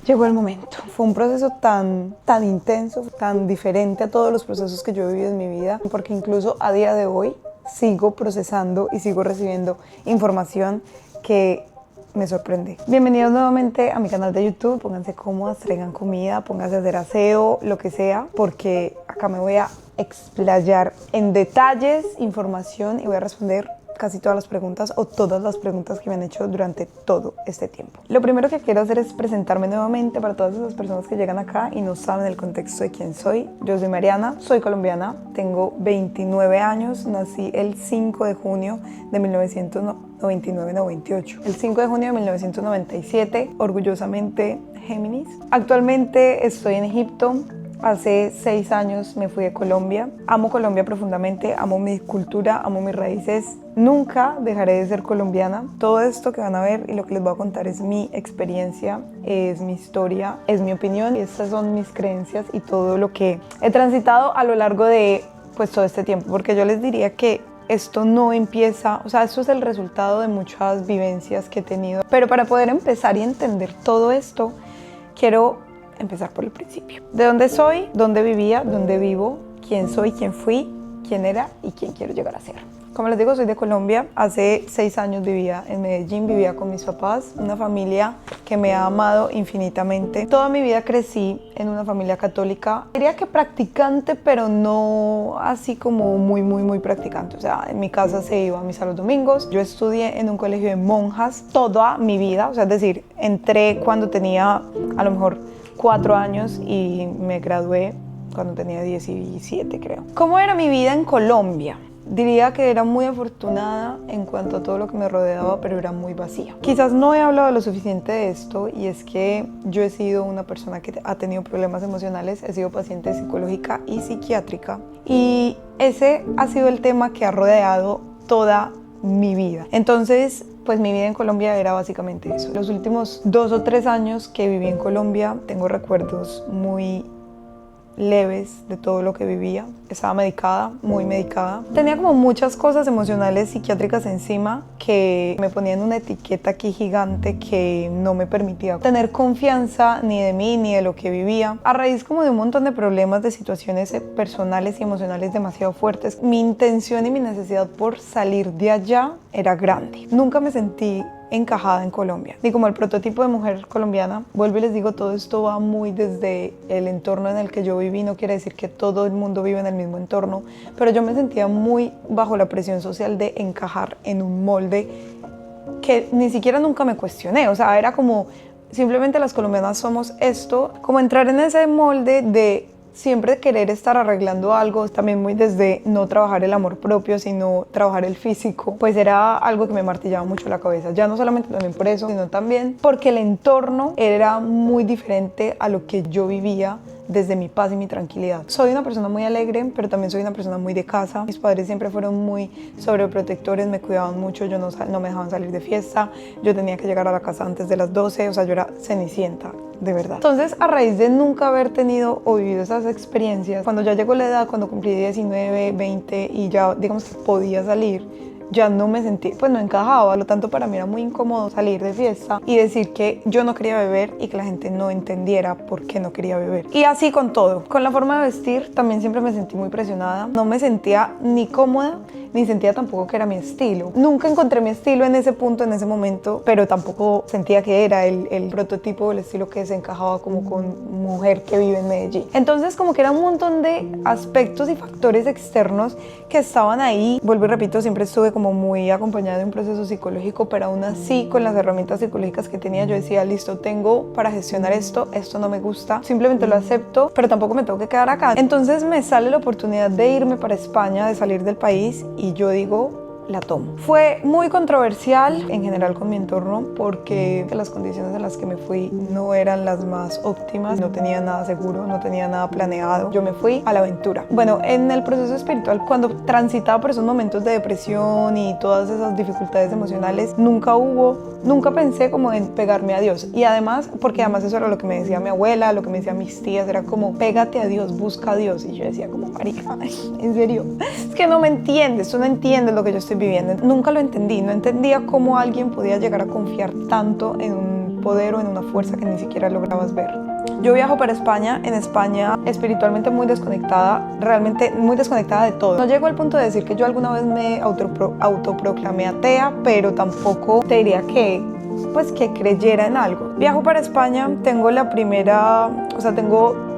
Llegó el momento. Fue un proceso tan intenso, tan diferente a todos los procesos que yo he vivido en mi vida, porque incluso a día de hoy sigo procesando y sigo recibiendo información que me sorprende. Bienvenidos nuevamente a mi canal de YouTube. Pónganse cómodas, traigan comida, pónganse a hacer aseo, lo que sea, porque acá me voy a explayar en detalles, información y voy a responder casi todas las preguntas o todas las preguntas que me han hecho durante todo este tiempo. Lo primero que quiero hacer es presentarme nuevamente para todas esas personas que llegan acá y no saben el contexto de quién soy. Yo soy Mariana, soy colombiana, tengo 29 años, nací el 5 de junio de 1998. El 5 de junio de 1997, orgullosamente Géminis. Actualmente estoy en Egipto. Hace 6 años me fui de Colombia. Amo Colombia profundamente, amo mi cultura, amo mis raíces. Nunca dejaré de ser colombiana. Todo esto que van a ver y lo que les voy a contar es mi experiencia, es mi historia, es mi opinión. Y estas son mis creencias y todo lo que he transitado a lo largo de todo este tiempo. Porque yo les diría que esto no empieza, o sea, esto es el resultado de muchas vivencias que he tenido. Pero para poder empezar y entender todo esto, quiero empezar por el principio. ¿De dónde soy? ¿Dónde vivía? ¿Dónde vivo? ¿Quién soy? ¿Quién fui? ¿Quién era? ¿Y quién quiero llegar a ser? Como les digo, soy de Colombia. Hace 6 años vivía en Medellín, vivía con mis papás, una familia que me ha amado infinitamente. Toda mi vida crecí en una familia católica. Diría que practicante, pero no así como muy practicante. O sea, en mi casa se iba a misa los domingos. Yo estudié en un colegio de monjas toda mi vida. O sea, es decir, entré cuando tenía a lo mejor 4 años y me gradué cuando tenía 17, creo. ¿Cómo era mi vida en Colombia? Diría que era muy afortunada en cuanto a todo lo que me rodeaba, pero era muy vacía. Quizás no he hablado lo suficiente de esto, y es que yo he sido una persona que ha tenido problemas emocionales, he sido paciente psicológica y psiquiátrica, y ese ha sido el tema que ha rodeado toda mi vida. Entonces, pues mi vida en Colombia era básicamente eso. Los últimos 2 o 3 años que viví en Colombia, tengo recuerdos muy leves de todo lo que vivía. Estaba medicada, muy medicada. Tenía como muchas cosas emocionales psiquiátricas encima que me ponían una etiqueta aquí gigante que no me permitía tener confianza ni de mí ni de lo que vivía. A raíz como de un montón de problemas, de situaciones personales y emocionales demasiado fuertes, mi intención y mi necesidad por salir de allá era grande. Nunca me sentí encajada en Colombia, ni como el prototipo de mujer colombiana. Vuelvo y les digo, todo esto va muy desde el entorno en el que yo viví. No quiere decir que todo el mundo vive en el mismo entorno, pero yo me sentía muy bajo la presión social de encajar en un molde que ni siquiera nunca me cuestioné. O sea, era como simplemente las colombianas somos esto, como entrar en ese molde de siempre querer estar arreglando algo, también muy desde no trabajar el amor propio, sino trabajar el físico. Pues era algo que me martillaba mucho la cabeza, ya no solamente también por eso, sino también porque el entorno era muy diferente a lo que yo vivía desde mi paz y mi tranquilidad. Soy una persona muy alegre, pero también soy una persona muy de casa. Mis padres siempre fueron muy sobreprotectores, me cuidaban mucho, no me dejaban salir de fiesta, yo tenía que llegar a la casa antes de las 12, o sea, yo era cenicienta, de verdad. Entonces, a raíz de nunca haber tenido o vivido esas experiencias, cuando ya llegó la edad, cuando cumplí 19, 20 y ya, digamos que podía salir, ya no me sentí, pues no encajaba. Por lo tanto, para mí era muy incómodo salir de fiesta y decir que yo no quería beber y que la gente no entendiera por qué no quería beber. Y así con todo. Con la forma de vestir también siempre me sentí muy presionada. No me sentía ni cómoda, ni sentía tampoco que era mi estilo. Nunca encontré mi estilo en ese punto, en ese momento, pero tampoco sentía que era el prototipo del estilo que se encajaba como con mujer que vive en Medellín. Entonces, como que era un montón de aspectos y factores externos que estaban ahí. Vuelvo y repito, siempre estuve como muy acompañada de un proceso psicológico, pero aún así, con las herramientas psicológicas que tenía, yo decía, listo, tengo para gestionar esto no me gusta, simplemente lo acepto, pero tampoco me tengo que quedar acá. Entonces me sale la oportunidad de irme para España, de salir del país, y yo digo, la tomo. Fue muy controversial en general con mi entorno porque las condiciones en las que me fui no eran las más óptimas, no tenía nada seguro, no tenía nada planeado. Yo me fui a la aventura. Bueno, en el proceso espiritual, cuando transitaba por esos momentos de depresión y todas esas dificultades emocionales, nunca pensé como en pegarme a Dios. Y además, porque además eso era lo que me decía mi abuela, lo que me decían mis tías, era como, pégate a Dios, busca a Dios. Y yo decía como, marica, en serio, es que no me entiendes, tú no entiendes lo que yo estoy viviendo. Nunca lo entendí, no entendía cómo alguien podía llegar a confiar tanto en un poder o en una fuerza que ni siquiera lograbas ver. Yo viajo para España, en España espiritualmente muy desconectada, realmente muy desconectada de todo. No llego al punto de decir que yo alguna vez me autoproclamé atea, pero tampoco te diría que creyera en algo. Viajo para España, tengo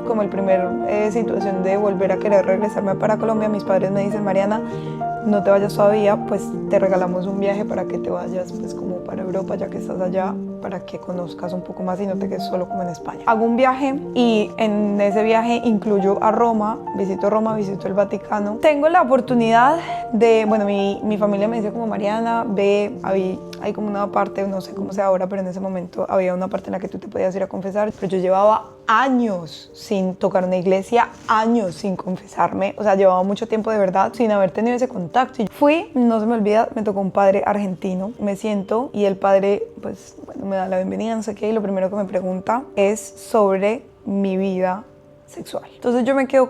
como el primer situación de volver a querer regresarme para Colombia. Mis padres me dicen, Mariana, no te vayas todavía, pues te regalamos un viaje para que te vayas pues como para Europa, ya que estás allá, para que conozcas un poco más y no te quedes solo como en España. Hago un viaje y en ese viaje incluyo a Roma, visito el Vaticano. Tengo la oportunidad de, bueno, mi familia me dice como, Mariana, ve, hay como una parte, no sé cómo sea ahora, pero en ese momento había una parte en la que tú te podías ir a confesar, pero yo llevaba años sin tocar una iglesia, años sin confesarme, o sea, llevaba mucho tiempo de verdad sin haber tenido ese contacto. Y fui, no se me olvida, me tocó un padre argentino, me siento y el padre, pues, bueno, me da la bienvenida, no sé qué, y lo primero que me pregunta es sobre mi vida sexual. Entonces yo me quedo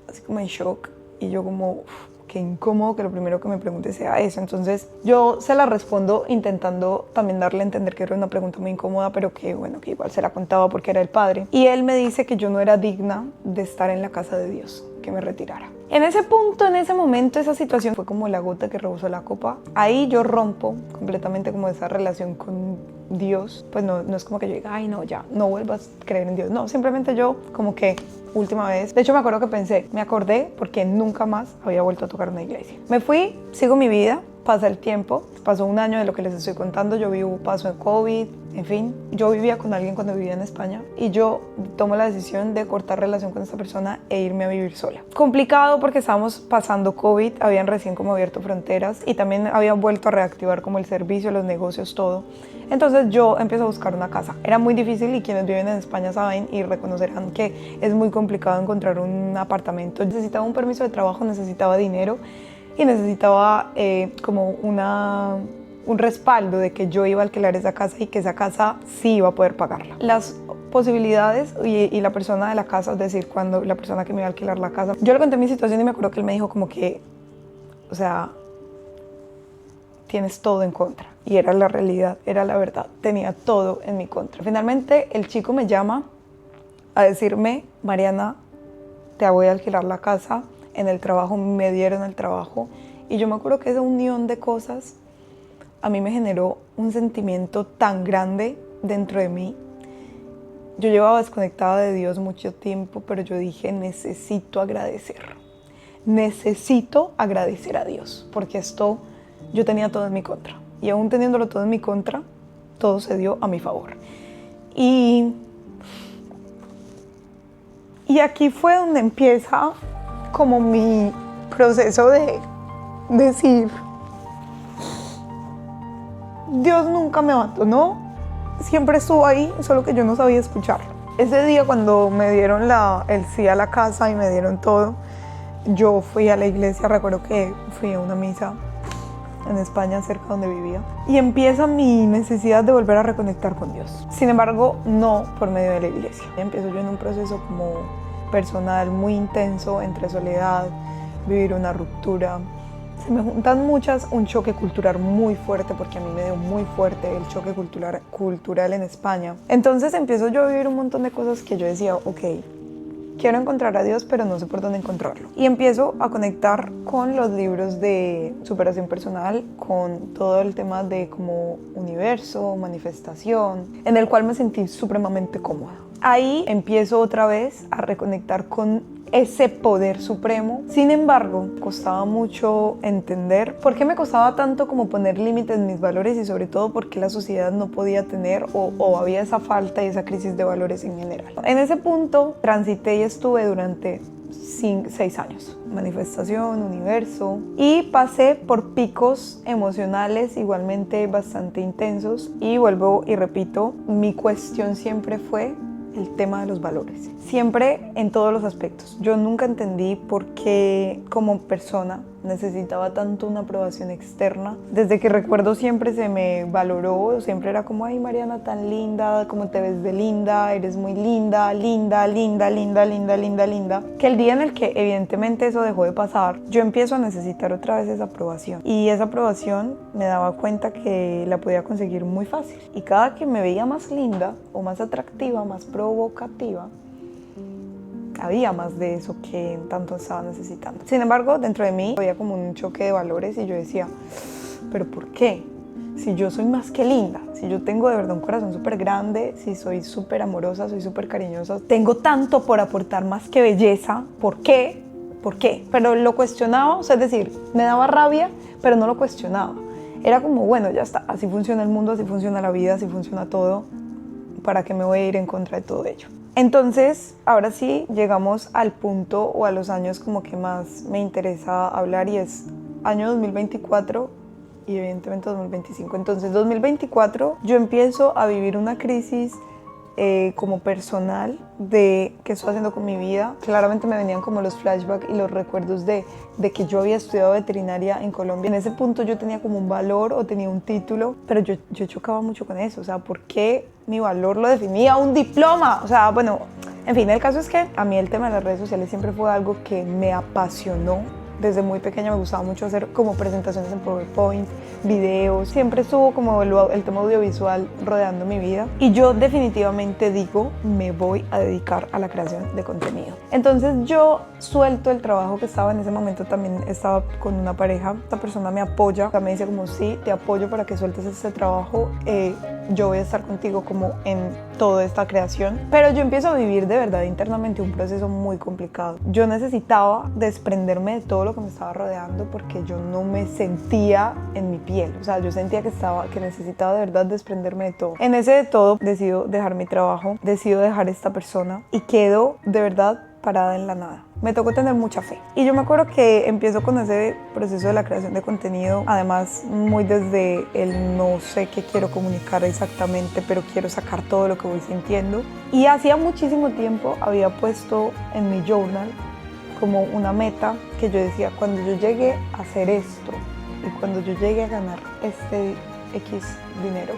así como en shock y yo como, qué incómodo que lo primero que me pregunte sea eso. Entonces yo se la respondo intentando también darle a entender que era una pregunta muy incómoda, pero que bueno, que igual se la contaba porque era el padre. Y él me dice que yo no era digna de estar en la casa de Dios, que me retirara. En ese punto, en ese momento, esa situación fue como la gota que rebosó la copa. Ahí yo rompo completamente como esa relación con Dios. Pues no es como que yo diga, ay no, ya, no vuelvas a creer en Dios. No, simplemente yo como que última vez. De hecho me acuerdo que me acordé porque nunca más había vuelto a tocar una iglesia. Me fui, sigo mi vida. Pasa el tiempo, pasó un año de lo que les estoy contando, yo paso en COVID, en fin. Yo vivía con alguien cuando vivía en España y yo tomo la decisión de cortar relación con esta persona e irme a vivir sola. Complicado porque estábamos pasando COVID, habían recién como abierto fronteras y también habían vuelto a reactivar como el servicio, los negocios, todo. Entonces yo empiezo a buscar una casa. Era muy difícil y quienes viven en España saben y reconocerán que es muy complicado encontrar un apartamento. Necesitaba un permiso de trabajo, necesitaba dinero y necesitaba como un respaldo de que yo iba a alquilar esa casa y que esa casa sí iba a poder pagarla. Las posibilidades y la persona de la casa, es decir, cuando la persona que me iba a alquilar la casa, yo le conté mi situación y me acuerdo que él me dijo como que, o sea, tienes todo en contra. Y era la realidad, era la verdad, tenía todo en mi contra. Finalmente el chico me llama a decirme, Mariana, te voy a alquilar la casa. En el trabajo, me dieron el trabajo y yo me acuerdo que esa unión de cosas a mí me generó un sentimiento tan grande dentro de mí. Yo llevaba desconectada de Dios mucho tiempo, pero yo dije, necesito agradecer a Dios, porque yo tenía todo en mi contra y aún teniéndolo todo en mi contra, todo se dio a mi favor. Y aquí fue donde empieza como mi proceso de decir, Dios nunca me abandonó, siempre estuvo ahí, solo que yo no sabía escucharlo. Ese día cuando me dieron el sí a la casa y me dieron todo, yo fui a la iglesia, recuerdo que fui a una misa en España, cerca donde vivía, y empieza mi necesidad de volver a reconectar con Dios. Sin embargo, no por medio de la iglesia. Empiezo yo en un proceso como personal muy intenso entre soledad, vivir una ruptura. Se me juntan muchas, un choque cultural muy fuerte, porque a mí me dio muy fuerte el choque cultural en España. Entonces empiezo yo a vivir un montón de cosas que yo decía, ok, quiero encontrar a Dios, pero no sé por dónde encontrarlo. Y empiezo a conectar con los libros de superación personal, con todo el tema de como universo, manifestación, en el cual me sentí supremamente cómoda. Ahí empiezo otra vez a reconectar con ese poder supremo. Sin embargo, costaba mucho entender por qué me costaba tanto como poner límites en mis valores y sobre todo por qué la sociedad no podía tener o había esa falta y esa crisis de valores en general. En ese punto transité y estuve durante 6 años. Manifestación, universo, y pasé por picos emocionales igualmente bastante intensos y vuelvo y repito, mi cuestión siempre fue el tema de los valores, siempre en todos los aspectos. Yo nunca entendí por qué como persona necesitaba tanto una aprobación externa. Desde que recuerdo siempre se me valoró, siempre era como, ay Mariana, tan linda, cómo te ves de linda, eres muy linda, linda, linda, linda, linda, linda, linda. Que el día en el que evidentemente eso dejó de pasar, yo empiezo a necesitar otra vez esa aprobación. Y esa aprobación me daba cuenta que la podía conseguir muy fácil. Y cada que me veía más linda o más atractiva, más provocativa, había más de eso que tanto estaba necesitando. Sin embargo, dentro de mí había como un choque de valores y yo decía, ¿pero por qué? Si yo soy más que linda, si yo tengo de verdad un corazón súper grande, si soy súper amorosa, soy súper cariñosa, tengo tanto por aportar más que belleza, ¿por qué? ¿Por qué? Pero lo cuestionaba, o sea, es decir, me daba rabia, pero no lo cuestionaba. Era como, bueno, ya está, así funciona el mundo, así funciona la vida, así funciona todo, ¿para qué me voy a ir en contra de todo ello? Entonces, ahora sí llegamos al punto o a los años como que más me interesa hablar y es año 2024 y evidentemente 2025. Entonces, 2024 yo empiezo a vivir una crisis como personal de qué estoy haciendo con mi vida. Claramente me venían como los flashbacks y los recuerdos de que yo había estudiado veterinaria en Colombia. En ese punto yo tenía como un valor o tenía un título, pero yo chocaba mucho con eso. O sea, ¿por qué mi valor lo definía un diploma? O sea, bueno, en fin, el caso es que a mí el tema de las redes sociales siempre fue algo que me apasionó. Desde muy pequeña me gustaba mucho hacer como presentaciones en PowerPoint, videos. Siempre estuvo como el tema audiovisual rodeando mi vida. Y yo definitivamente digo, me voy a dedicar a la creación de contenido. Entonces yo suelto el trabajo que estaba en ese momento, también estaba con una pareja. Esta persona me apoya, o sea, me dice como, sí, te apoyo para que sueltes este trabajo. Yo voy a estar contigo como en toda esta creación. Pero yo empiezo a vivir de verdad internamente un proceso muy complicado. Yo necesitaba desprenderme de todo lo que me estaba rodeando porque yo no me sentía en mi piel. O sea, yo sentía que necesitaba de verdad desprenderme de todo. En ese de todo decido dejar mi trabajo, decido dejar esta persona y quedo de verdad parada en la nada. Me tocó tener mucha fe. Y yo me acuerdo que empiezo con ese proceso de la creación de contenido, además muy desde el no sé qué quiero comunicar exactamente, pero quiero sacar todo lo que voy sintiendo. Y hacía muchísimo tiempo había puesto en mi journal como una meta que yo decía, cuando yo llegue a hacer esto y cuando yo llegue a ganar este X dinero,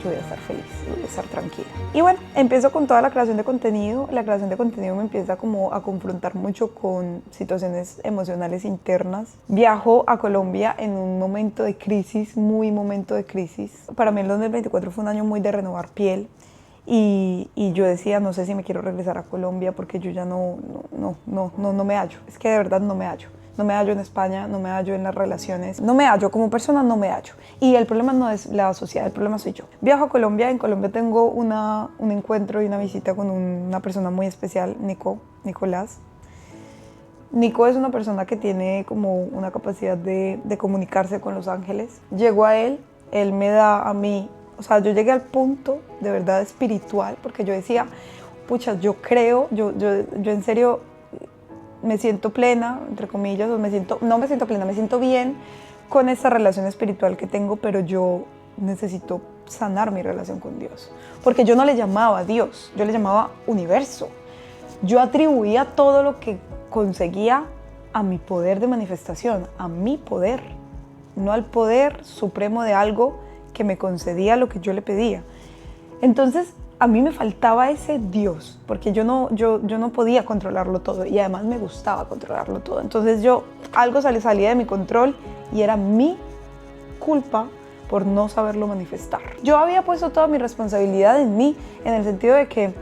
yo voy a estar feliz, voy a estar tranquila. Y bueno, empiezo con toda la creación de contenido. La creación de contenido me empieza como a confrontar mucho con situaciones emocionales internas. Viajo a Colombia en un momento de crisis, muy momento de crisis. Para mí el 2024 fue un año muy de renovar piel. Y yo decía, no sé si me quiero regresar a Colombia porque yo ya no me hallo. Es que de verdad no me hallo. No me hallo en España, no me hallo en las relaciones, no me hallo como persona, no me hallo. Y el problema no es la sociedad, el problema soy yo. Viajo a Colombia, en Colombia tengo un encuentro y una visita con una persona muy especial, Nicolás. Nico es una persona que tiene como una capacidad de comunicarse con los ángeles. Llego a él me da a mí, o sea, yo llegué al punto de verdad espiritual, porque yo decía, pucha, yo creo, yo en serio me siento plena, entre comillas, o no me siento plena, me siento bien con esta relación espiritual que tengo, pero yo necesito sanar mi relación con Dios, porque yo no le llamaba Dios, yo le llamaba universo. Yo atribuía todo lo que conseguía a mi poder de manifestación, a mi poder, no al poder supremo de algo que me concedía lo que yo le pedía. Entonces, a mí me faltaba ese Dios, porque yo no podía controlarlo todo y además me gustaba controlarlo todo. Entonces algo salía de mi control y era mi culpa por no saberlo manifestar. Yo había puesto toda mi responsabilidad en mí, en el sentido de que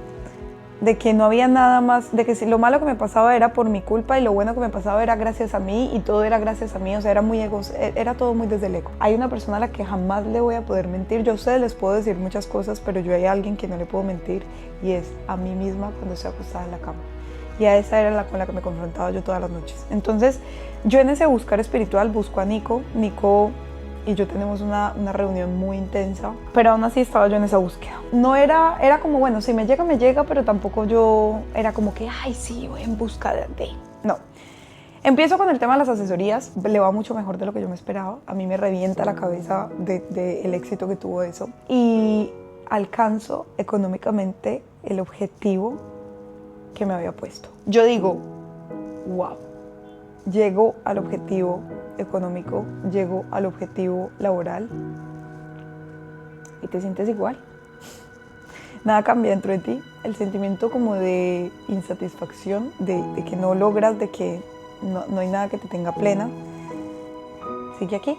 no había nada más, de que si lo malo que me pasaba era por mi culpa y lo bueno que me pasaba era gracias a mí y todo era gracias a mí, o sea, era todo muy desde el ego. Hay una persona a la que jamás le voy a poder mentir. Yo a ustedes les puedo decir muchas cosas, pero yo hay alguien que no le puedo mentir y es a mí misma cuando estoy acostada en la cama. Y a esa era con la que me confrontaba yo todas las noches. Entonces, yo en ese buscar espiritual busco a Nico y yo tenemos una reunión muy intensa, pero aún así estaba yo en esa búsqueda. No era como, bueno, si me llega, pero tampoco yo era como que, ay, sí, voy en busca de... No. Empiezo con el tema de las asesorías, le va mucho mejor de lo que yo me esperaba. A mí me revienta la cabeza el éxito que tuvo eso. Y alcanzo económicamente el objetivo que me había puesto. Yo digo, wow, llego al objetivo económico, llego al objetivo laboral y te sientes igual. Nada cambia dentro de ti. El sentimiento como de insatisfacción, de que no logras, de que no hay nada que te tenga plena, sigue aquí.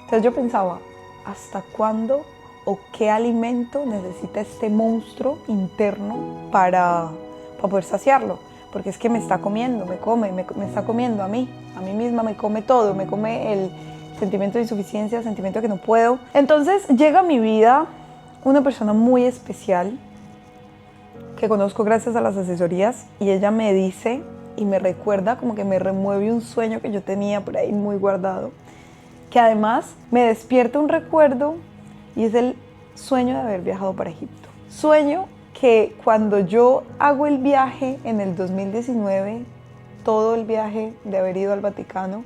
Entonces yo pensaba, ¿hasta cuándo o qué alimento necesita este monstruo interno para poder saciarlo? Porque es que me está comiendo, me está comiendo a mí misma, me come todo, me come el sentimiento de insuficiencia, el sentimiento de que no puedo. Entonces llega a mi vida una persona muy especial que conozco gracias a las asesorías y ella me dice y me recuerda, como que me remueve un sueño que yo tenía por ahí muy guardado, que además me despierta un recuerdo y es el sueño de haber viajado para Egipto. Sueño que cuando yo hago el viaje en el 2019, todo el viaje de haber ido al Vaticano,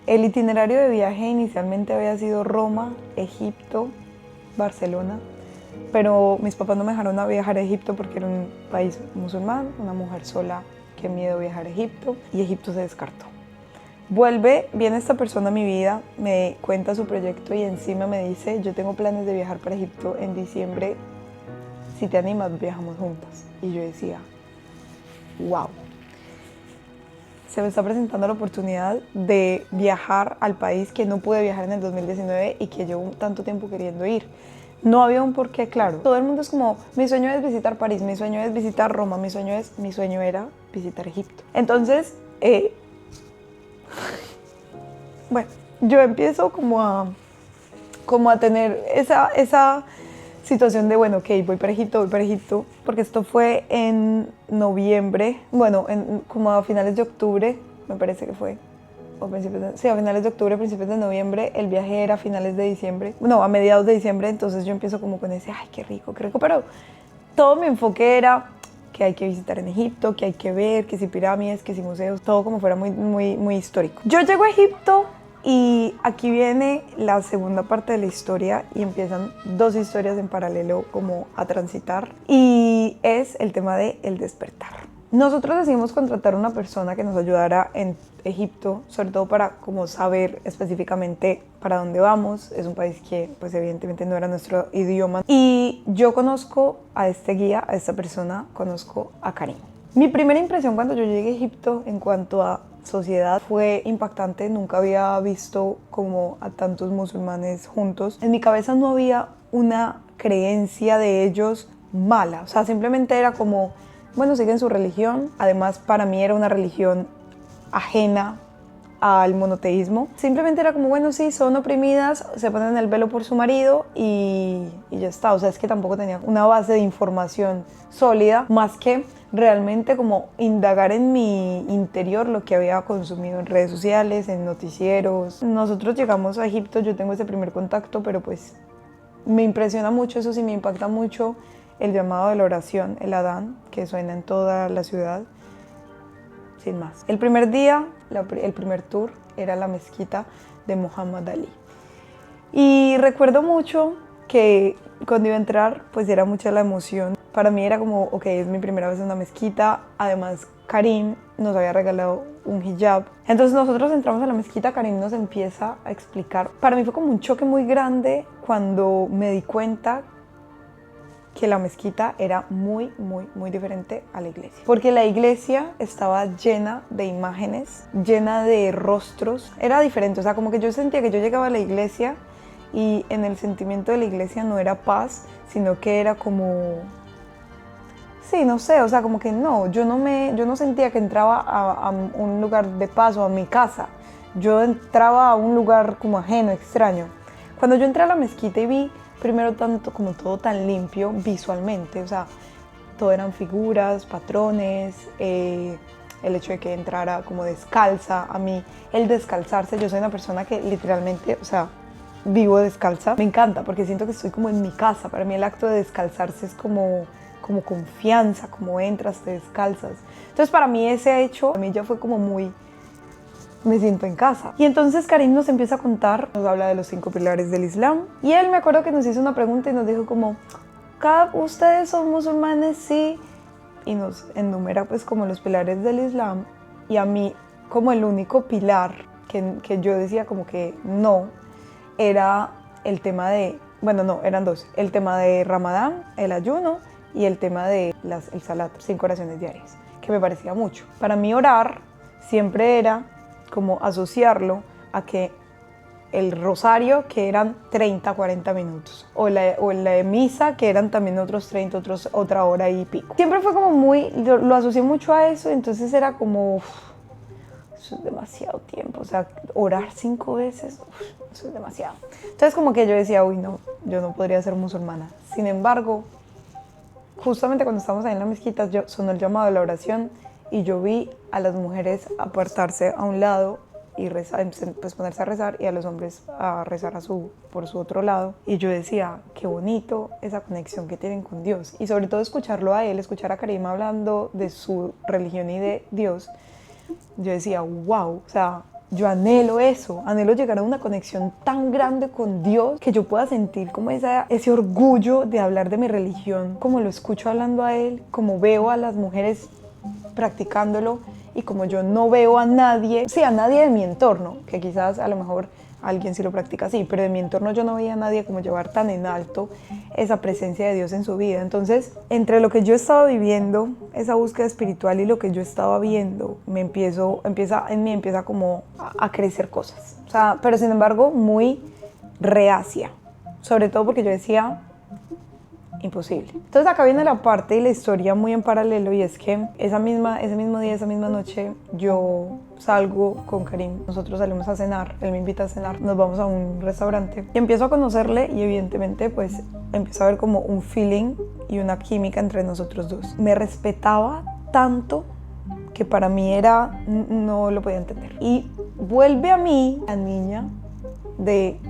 el itinerario de viaje inicialmente había sido Roma, Egipto, Barcelona, pero mis papás no me dejaron a viajar a Egipto porque era un país musulmán, una mujer sola, qué miedo viajar a Egipto, y Egipto se descartó. Viene esta persona a mi vida, me cuenta su proyecto y encima me dice, yo tengo planes de viajar para Egipto en diciembre, si te animas viajamos juntas. Y yo decía, wow, se me está presentando la oportunidad de viajar al país que no pude viajar en el 2019 y que llevo tanto tiempo queriendo ir. No había un porqué claro. Todo el mundo es como, mi sueño es visitar París, mi sueño es visitar Roma, mi sueño era visitar Egipto. Entonces, bueno, yo empiezo como a tener esa situación de, bueno, ok, voy para Egipto, porque esto fue en noviembre, bueno, como a finales de octubre, me parece que fue, a finales de octubre, principios de noviembre. El viaje era a finales de diciembre, no, a mediados de diciembre. Entonces yo empiezo como con ese, ay, qué rico, pero todo mi enfoque era que hay que visitar en Egipto, que hay que ver, que si pirámides, que si museos, todo como fuera muy, muy, muy histórico. Yo llego a Egipto y aquí viene la segunda parte de la historia y empiezan dos historias en paralelo como a transitar, y es el tema de el despertar. Nosotros decidimos contratar a una persona que nos ayudara en Egipto, sobre todo para como saber específicamente para dónde vamos. Es un país que pues evidentemente no era nuestro idioma. Y yo conozco a este guía, a esta persona, conozco a Karim. Mi primera impresión cuando yo llegué a Egipto en cuanto a sociedad fue impactante. Nunca había visto como a tantos musulmanes juntos. En mi cabeza no había una creencia de ellos mala, o sea, simplemente era como, bueno, siguen su religión. Además, para mí era una religión ajena al monoteísmo. Simplemente era como, bueno, sí, son oprimidas, se ponen el velo por su marido y ya está. O sea, es que tampoco tenía una base de información sólida, más que realmente como indagar en mi interior lo que había consumido en redes sociales, en noticieros. Nosotros llegamos a Egipto, yo tengo ese primer contacto, pero pues me impresiona mucho, eso sí, me impacta mucho el llamado de la oración, el adán, que suena en toda la ciudad, sin más. El primer día, el primer tour, era la mezquita de Muhammad Ali. Y recuerdo mucho que cuando iba a entrar, pues era mucha la emoción. Para mí era como, ok, es mi primera vez en una mezquita. Además, Karim nos había regalado un hijab. Entonces nosotros entramos a la mezquita, Karim nos empieza a explicar. Para mí fue como un choque muy grande cuando me di cuenta que la mezquita era muy, muy, muy diferente a la iglesia. Porque la iglesia estaba llena de imágenes, llena de rostros. Era diferente, o sea, como que yo sentía que yo llegaba a la iglesia y en el sentimiento de la iglesia no era paz, sino que era como... Sí, no sé, o sea, como que no, yo no sentía que entraba a un lugar de paz o a mi casa. Yo entraba a un lugar como ajeno, extraño. Cuando yo entré a la mezquita y vi primero tanto como todo tan limpio visualmente, o sea, todo eran figuras, patrones, el hecho de que entrara como descalza, a mí el descalzarse, yo soy una persona que literalmente, o sea, vivo descalza, me encanta porque siento que estoy como en mi casa. Para mí el acto de descalzarse es como confianza, como entras, te descalzas. Entonces para mí ese hecho, a mí ya fue como muy... me siento en casa. Y entonces Karim nos empieza a contar, nos habla de los 5 pilares del Islam. Y él, me acuerdo que nos hizo una pregunta y nos dijo como, ¿ustedes son musulmanes? Sí. Y nos enumera pues como los pilares del Islam. Y a mí como el único pilar que yo decía como que no, era el tema de, bueno, no, eran dos, el tema de Ramadán, el ayuno, y el tema de el salat, 5 oraciones diarias, que me parecía mucho. Para mí orar siempre era como asociarlo a que el rosario, que eran 30, 40 minutos, o la misa, que eran también otros 30, otra hora y pico. Siempre fue como muy, lo asocié mucho a eso, entonces era como, eso es demasiado tiempo, o sea, orar 5 veces, eso es demasiado. Entonces como que yo decía, uy, no, yo no podría ser musulmana. Sin embargo, justamente cuando estábamos ahí en la mezquita, sonó el llamado de la oración y yo vi a las mujeres apartarse a un lado y rezar, pues ponerse a rezar, y a los hombres a rezar por su otro lado. Y yo decía, qué bonito esa conexión que tienen con Dios. Y sobre todo escucharlo a él, escuchar a Karim hablando de su religión y de Dios. Yo decía, wow, o sea, yo anhelo eso, anhelo llegar a una conexión tan grande con Dios que yo pueda sentir como ese orgullo de hablar de mi religión, como lo escucho hablando a él, como veo a las mujeres practicándolo y como yo no veo a nadie, sí, a nadie de mi entorno, que quizás a lo mejor alguien sí lo practica así, pero de mi entorno yo no veía a nadie como llevar tan en alto esa presencia de Dios en su vida. Entonces, entre lo que yo estaba viviendo, esa búsqueda espiritual, y lo que yo estaba viendo, en mí empieza como a crecer cosas. O sea, pero sin embargo, muy reacia, sobre todo porque yo decía, imposible. Entonces acá viene la parte y la historia muy en paralelo, y es que ese mismo día, esa misma noche, yo salgo con Karim, nosotros salimos a cenar, él me invita a cenar, nos vamos a un restaurante y empiezo a conocerle, y evidentemente pues empiezo a ver como un feeling y una química entre nosotros dos. Me respetaba tanto que para mí no lo podía entender. Y vuelve a mí la niña de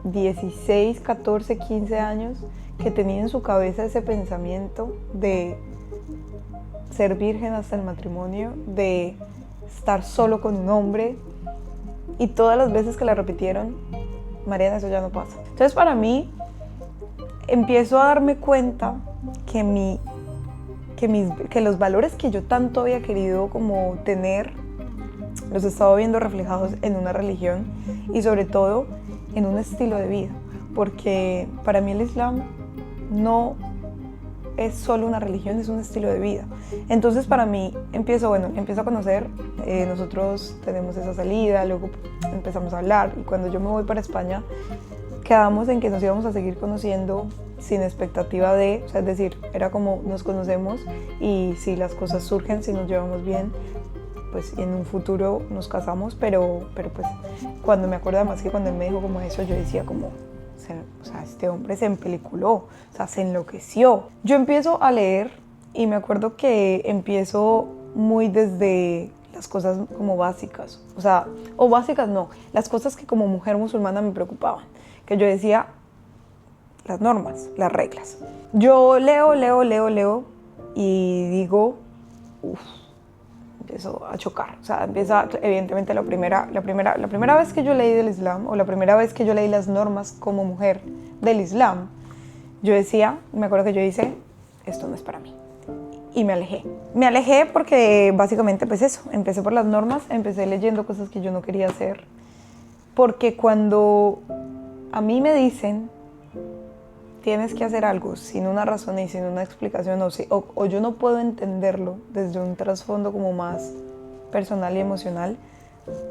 16, 14, 15 años que tenía en su cabeza ese pensamiento de ser virgen hasta el matrimonio, de estar solo con un hombre, y todas las veces que la repitieron, Mariana, eso ya no pasa. Entonces para mí empiezo a darme cuenta que los valores que yo tanto había querido como tener, los estaba viendo reflejados en una religión y sobre todo en un estilo de vida, porque para mí el Islam no es solo una religión, es un estilo de vida. Entonces para mí empiezo a conocer, nosotros tenemos esa salida, luego empezamos a hablar, y cuando yo me voy para España quedamos en que nos íbamos a seguir conociendo sin expectativa de, o sea, es decir, era como nos conocemos y si las cosas surgen, si nos llevamos bien, pues en un futuro nos casamos, pero pues cuando me acuerdo además que cuando él me dijo como eso, yo decía como, o sea, este hombre se empeliculó, o sea, se enloqueció. Yo empiezo a leer y me acuerdo que empiezo muy desde las cosas como básicas, o sea, o básicas no, las cosas que como mujer musulmana me preocupaban, que yo decía, las normas, las reglas. Yo leo y digo, empiezo a chocar. O sea, empieza, evidentemente, la primera vez que yo leí del Islam, o la primera vez que yo leí las normas como mujer del Islam, yo decía, me acuerdo que yo hice, esto no es para mí. Y me alejé. Me alejé porque básicamente pues eso, empecé por las normas, empecé leyendo cosas que yo no quería hacer. Porque cuando a mí me dicen, tienes que hacer algo sin una razón y sin una explicación, o yo no puedo entenderlo desde un trasfondo como más personal y emocional,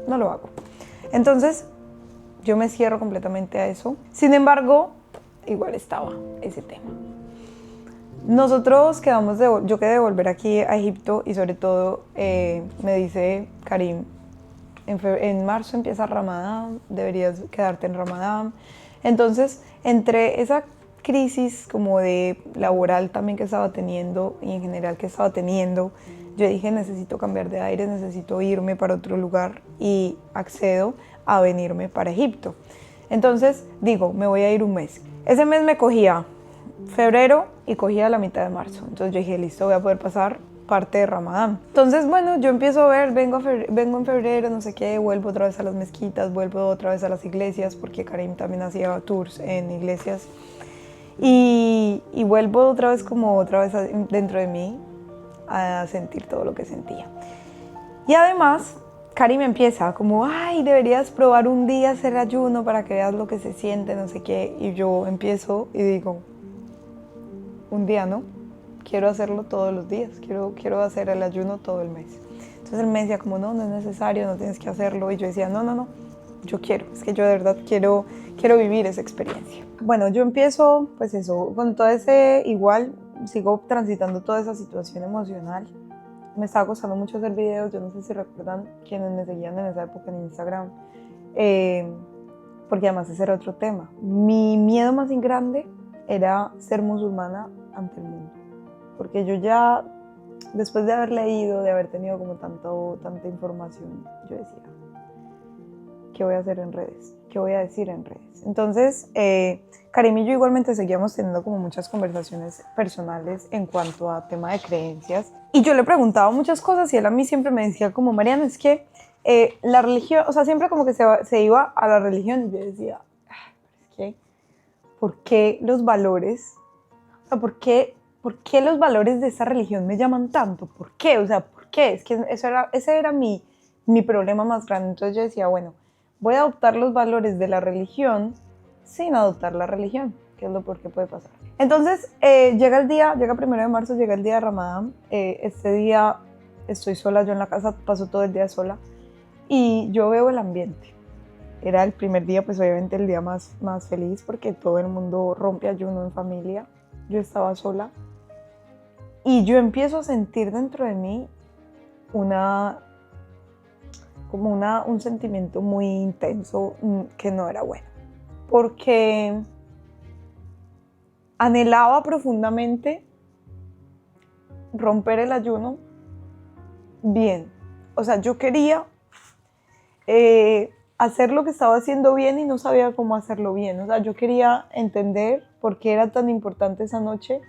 no lo hago. Entonces, yo me cierro completamente a eso. Sin embargo, igual estaba ese tema. Yo quedé de volver aquí a Egipto, y sobre todo me dice Karim, en marzo empieza Ramadán, deberías quedarte en Ramadán. Entonces, entre esa crisis como de laboral también que estaba teniendo, y en general que estaba teniendo, yo dije, necesito cambiar de aire, necesito irme para otro lugar, y accedo a venirme para Egipto. Entonces digo, me voy a ir un mes. Ese mes me cogía febrero y cogía la mitad de marzo. Entonces yo dije, listo, voy a poder pasar parte de Ramadán. Entonces, bueno, yo empiezo a ver, vengo en febrero, no sé qué, vuelvo otra vez a las mezquitas, vuelvo otra vez a las iglesias, porque Karim también hacía tours en iglesias. Y vuelvo otra vez dentro de mí a sentir todo lo que sentía. Y además Cari me empieza como, ay, deberías probar un día hacer ayuno para que veas lo que se siente, no sé qué. Y yo empiezo y digo, un día no, quiero hacerlo todos los días, quiero hacer el ayuno todo el mes. Entonces él me decía como, no es necesario, no tienes que hacerlo. Y yo decía, no, yo quiero, es que yo de verdad quiero vivir esa experiencia. Bueno, yo empiezo, pues eso, con todo ese, igual, sigo transitando toda esa situación emocional. Me estaba costando mucho hacer videos, yo no sé si recuerdan quienes me seguían en esa época en Instagram, porque además ese era otro tema. Mi miedo más grande era ser musulmana ante el mundo, porque yo ya, después de haber leído, de haber tenido como tanta información, yo decía, ¿qué voy a hacer en redes? ¿Qué voy a decir en redes? Entonces, Karim y yo igualmente seguíamos teniendo como muchas conversaciones personales en cuanto a tema de creencias. Y yo le preguntaba muchas cosas y él a mí siempre me decía como, Mariana, es que la religión, o sea, siempre como que se iba a la religión y yo decía, es que, ¿por qué los valores? O sea, ¿por qué los valores de esa religión me llaman tanto? ¿Por qué? O sea, ¿por qué? Es que ese era mi problema más grande. Entonces yo decía, bueno, voy a adoptar los valores de la religión sin adoptar la religión, que es lo peor que puede pasar. Entonces llega 1 de marzo, llega el día de Ramadán. Este día estoy sola, yo en la casa paso todo el día sola y yo veo el ambiente. Era el primer día, pues obviamente el día más feliz porque todo el mundo rompe ayuno en familia. Yo estaba sola y yo empiezo a sentir dentro de mí un sentimiento muy intenso que no era bueno, porque anhelaba profundamente romper el ayuno bien. O sea, yo quería hacer lo que estaba haciendo bien y no sabía cómo hacerlo bien. O sea, yo quería entender por qué era tan importante esa noche.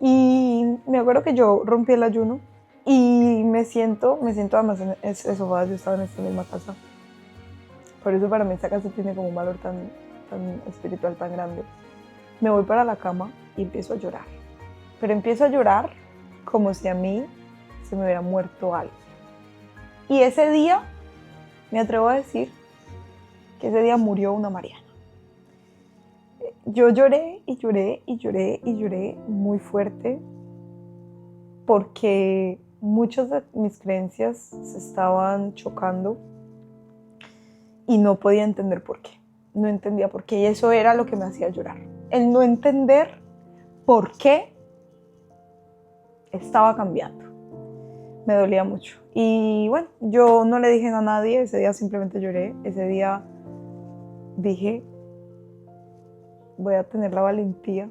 Y me acuerdo que yo rompí el ayuno y me siento además en ese sofá, yo estaba en esta misma casa. Por eso para mí esta casa tiene como un valor tan espiritual, tan grande. Me voy para la cama y empiezo a llorar. Pero empiezo a llorar como si a mí se me hubiera muerto algo. Y ese día, me atrevo a decir que ese día murió una Mariana. Yo lloré y lloré y lloré y lloré muy fuerte porque muchas de mis creencias se estaban chocando y no podía entender por qué. No entendía por qué y eso era lo que me hacía llorar. El no entender por qué estaba cambiando. Me dolía mucho. Y bueno, yo no le dije a nadie, ese día simplemente lloré. Ese día dije, voy a tener la valentía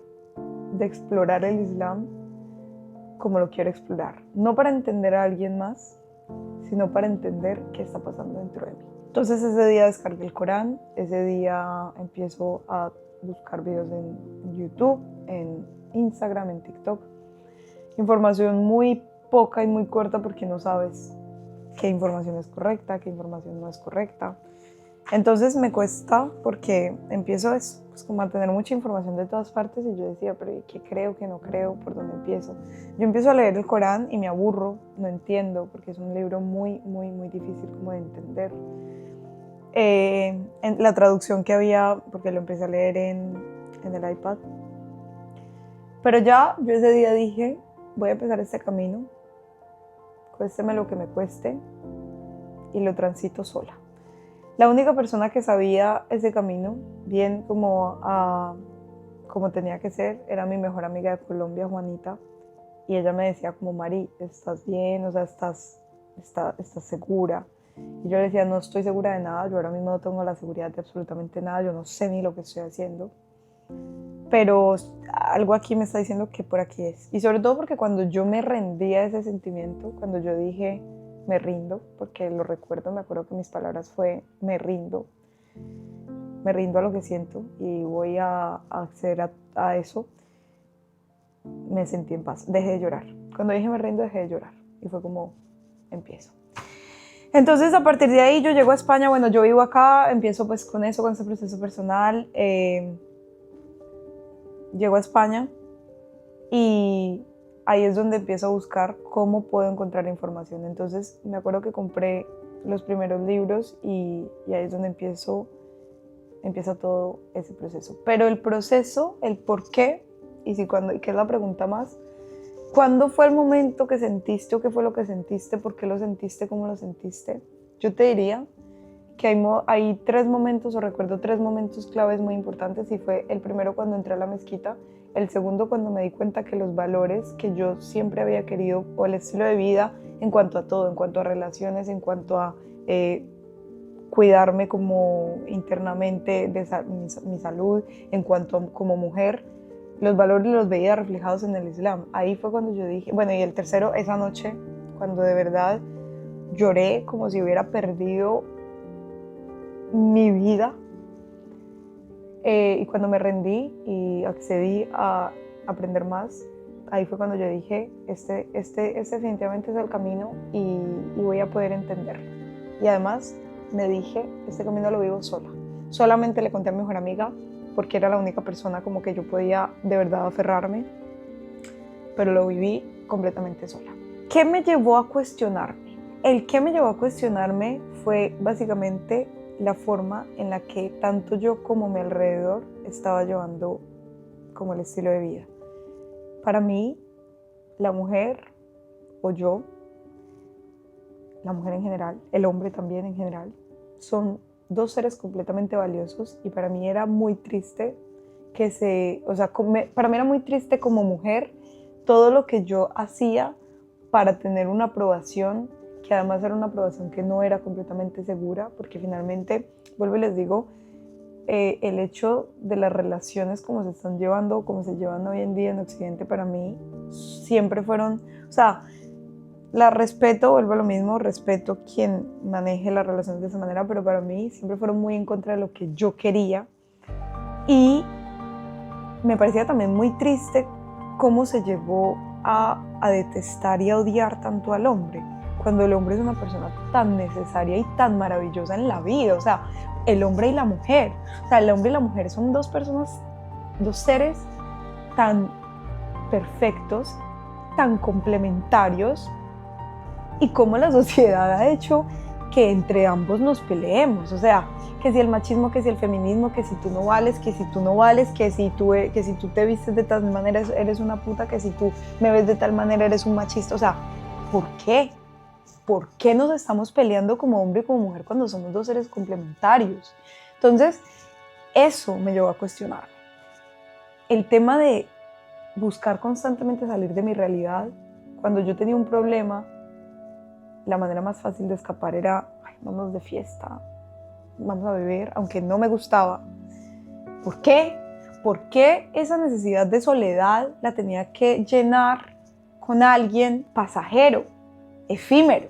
de explorar el Islam como lo quiero explorar. No para entender a alguien más, sino para entender qué está pasando dentro de mí. Entonces ese día descargué el Corán, ese día empiezo a buscar videos en YouTube, en Instagram, en TikTok. Información muy poca y muy corta porque no sabes qué información es correcta, qué información no es correcta. Entonces me cuesta porque empiezo pues como a tener mucha información de todas partes y yo decía, pero ¿qué creo, qué no creo? ¿Por dónde empiezo? Yo empiezo a leer el Corán y me aburro, no entiendo porque es un libro muy difícil como de entender. En la traducción que había, porque lo empecé a leer en el iPad. Pero ya yo ese día dije, voy a empezar este camino, cuésteme lo que me cueste y lo transito sola. La única persona que sabía ese camino, bien como tenía que ser, era mi mejor amiga de Colombia, Juanita. Y ella me decía como, Mari, ¿estás bien? O sea, ¿estás segura? Y yo le decía, no estoy segura de nada, yo ahora mismo no tengo la seguridad de absolutamente nada, yo no sé ni lo que estoy haciendo. Pero algo aquí me está diciendo que por aquí es. Y sobre todo porque cuando yo me rendí a ese sentimiento, cuando yo dije, me rindo, porque lo recuerdo, me acuerdo que mis palabras fue, me rindo a lo que siento y voy a acceder a eso, me sentí en paz, dejé de llorar. Cuando dije me rindo, dejé de llorar y fue como, empiezo. Entonces a partir de ahí yo llego a España, bueno, yo vivo acá, empiezo pues con eso, con ese proceso personal, llego a España y ahí es donde empiezo a buscar cómo puedo encontrar información. Entonces me acuerdo que compré los primeros libros y ahí es donde empieza todo ese proceso. Pero el proceso, el por qué, y que es la pregunta más, ¿cuándo fue el momento que sentiste o qué fue lo que sentiste? ¿Por qué lo sentiste? ¿Cómo lo sentiste? Yo te diría que hay 3 momentos, o recuerdo 3 momentos claves muy importantes, y fue el primero cuando entré a la mezquita, el segundo cuando me di cuenta que los valores que yo siempre había querido, o el estilo de vida en cuanto a todo, en cuanto a relaciones, en cuanto a cuidarme como internamente de mi salud, en cuanto a como mujer, los valores los veía reflejados en el Islam. Ahí fue cuando yo dije, bueno, y el tercero, esa noche, cuando de verdad lloré como si hubiera perdido mi vida, y cuando me rendí y accedí a aprender más, ahí fue cuando yo dije, este definitivamente es el camino y voy a poder entenderlo. Y además me dije, este camino lo vivo sola. Solamente le conté a mi mejor amiga porque era la única persona como que yo podía de verdad aferrarme, pero lo viví completamente sola. ¿Qué me llevó a cuestionarme? El que me llevó a cuestionarme fue básicamente la forma en la que tanto yo como mi alrededor estaba llevando como el estilo de vida. Para mí, la mujer, o yo, la mujer en general, el hombre también en general, son 2 seres completamente valiosos, y para mí era muy triste para mí era muy triste como mujer todo lo que yo hacía para tener una aprobación, que además era una aprobación que no era completamente segura, porque finalmente, vuelvo y les digo, el hecho de las relaciones como se están llevando, como se llevan hoy en día en Occidente, para mí siempre fueron, o sea, la respeto, vuelvo a lo mismo, respeto quien maneje las relaciones de esa manera, pero para mí siempre fueron muy en contra de lo que yo quería, y me parecía también muy triste cómo se llevó a detestar y a odiar tanto al hombre, cuando el hombre es una persona tan necesaria y tan maravillosa en la vida. O sea, el hombre y la mujer, o sea, el hombre y la mujer son 2 personas, 2 seres tan perfectos, tan complementarios, y cómo la sociedad ha hecho que entre ambos nos peleemos. O sea, que si el machismo, que si el feminismo, que si tú no vales, que si tú no vales, que si tú te vistes de tal manera eres una puta, que si tú me ves de tal manera eres un machista. O sea, ¿por qué? ¿Por qué nos estamos peleando como hombre y como mujer cuando somos 2 seres complementarios? Entonces, eso me llevó a cuestionarme. El tema de buscar constantemente salir de mi realidad. Cuando yo tenía un problema, la manera más fácil de escapar era, vamos de fiesta, vamos a beber, aunque no me gustaba. ¿Por qué? ¿Por qué esa necesidad de soledad la tenía que llenar con alguien pasajero, efímero?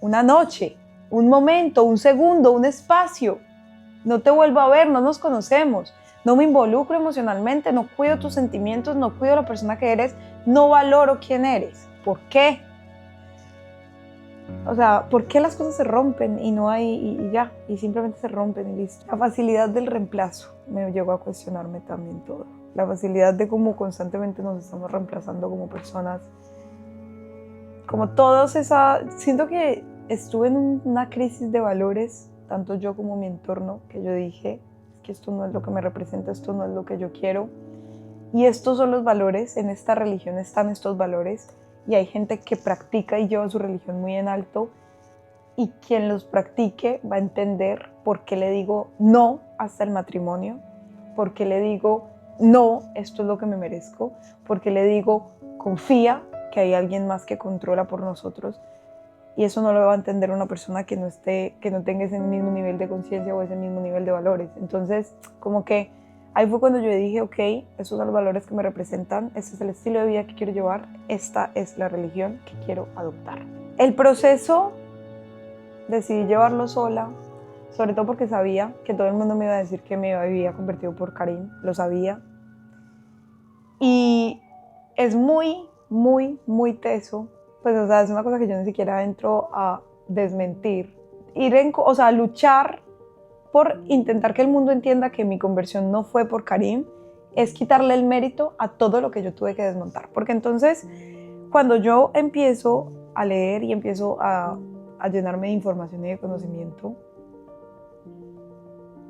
Una noche, un momento, un segundo, un espacio. No te vuelvo a ver, no nos conocemos, no me involucro emocionalmente, no cuido tus sentimientos, no cuido la persona que eres, no valoro quién eres. ¿Por qué? O sea, ¿por qué las cosas se rompen y no hay, y ya, y simplemente se rompen y listo? La facilidad del reemplazo me llegó a cuestionarme también todo. La facilidad de cómo constantemente nos estamos reemplazando como personas. Como siento que estuve en una crisis de valores, tanto yo como mi entorno, que yo dije, es que esto no es lo que me representa, esto no es lo que yo quiero. Y estos son los valores, en esta religión están estos valores, y hay gente que practica y lleva su religión muy en alto, y quien los practique va a entender por qué le digo no hasta el matrimonio, por qué le digo no, esto es lo que me merezco, por qué le digo confía que hay alguien más que controla por nosotros. Y eso no lo va a entender una persona que no tenga ese mismo nivel de conciencia o ese mismo nivel de valores. Entonces, como que ahí fue cuando yo dije, ok, esos son los valores que me representan, este es el estilo de vida que quiero llevar, esta es la religión que quiero adoptar. El proceso decidí llevarlo sola, sobre todo porque sabía que todo el mundo me iba a decir que me había convertido por Karim, lo sabía. Y es muy, muy, muy teso, pues o sea, es una cosa que yo ni siquiera entro a desmentir. Luchar por intentar que el mundo entienda que mi conversión no fue por Karim, es quitarle el mérito a todo lo que yo tuve que desmontar. Porque entonces cuando yo empiezo a leer y empiezo a llenarme de información y de conocimiento,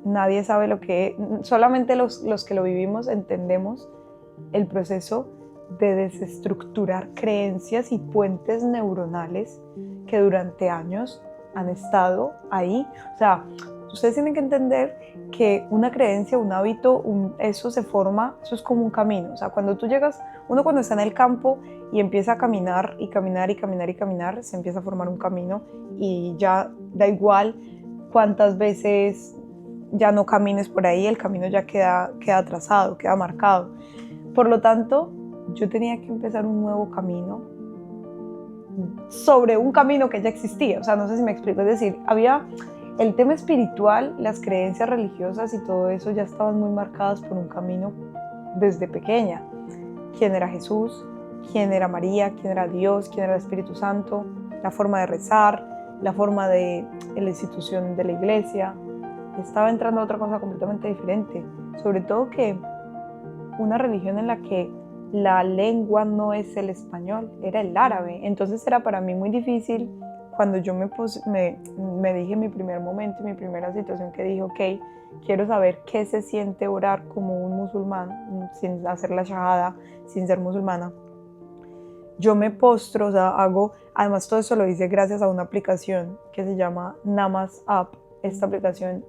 nadie sabe lo que es, solamente los que lo vivimos entendemos el proceso de desestructurar creencias y puentes neuronales que durante años han estado ahí. O sea, ustedes tienen que entender que una creencia, un hábito, eso se forma, eso es como un camino. O sea, cuando tú llegas, uno cuando está en el campo y empieza a caminar y caminar y caminar y caminar, se empieza a formar un camino y ya da igual cuántas veces ya no camines por ahí, el camino ya queda trazado, queda marcado. Por lo tanto, yo tenía que empezar un nuevo camino sobre un camino que ya existía. O sea, no sé si me explico. Es decir, había el tema espiritual, las creencias religiosas y todo eso ya estaban muy marcadas por un camino desde pequeña. ¿Quién era Jesús? ¿Quién era María? ¿Quién era Dios? ¿Quién era el Espíritu Santo? La forma de rezar, la forma de la institución de la iglesia. Estaba entrando a otra cosa completamente diferente. Sobre todo que una religión en la que la lengua no es el español, era el árabe. Entonces era para mí muy difícil cuando yo me dije en mi primer momento, en mi primera situación, que dije, ok, quiero saber qué se siente orar como un musulmán, sin hacer la shahada, sin ser musulmana. Yo me postro, o sea, además todo eso lo hice gracias a una aplicación que se llama Namaz App. Esta aplicación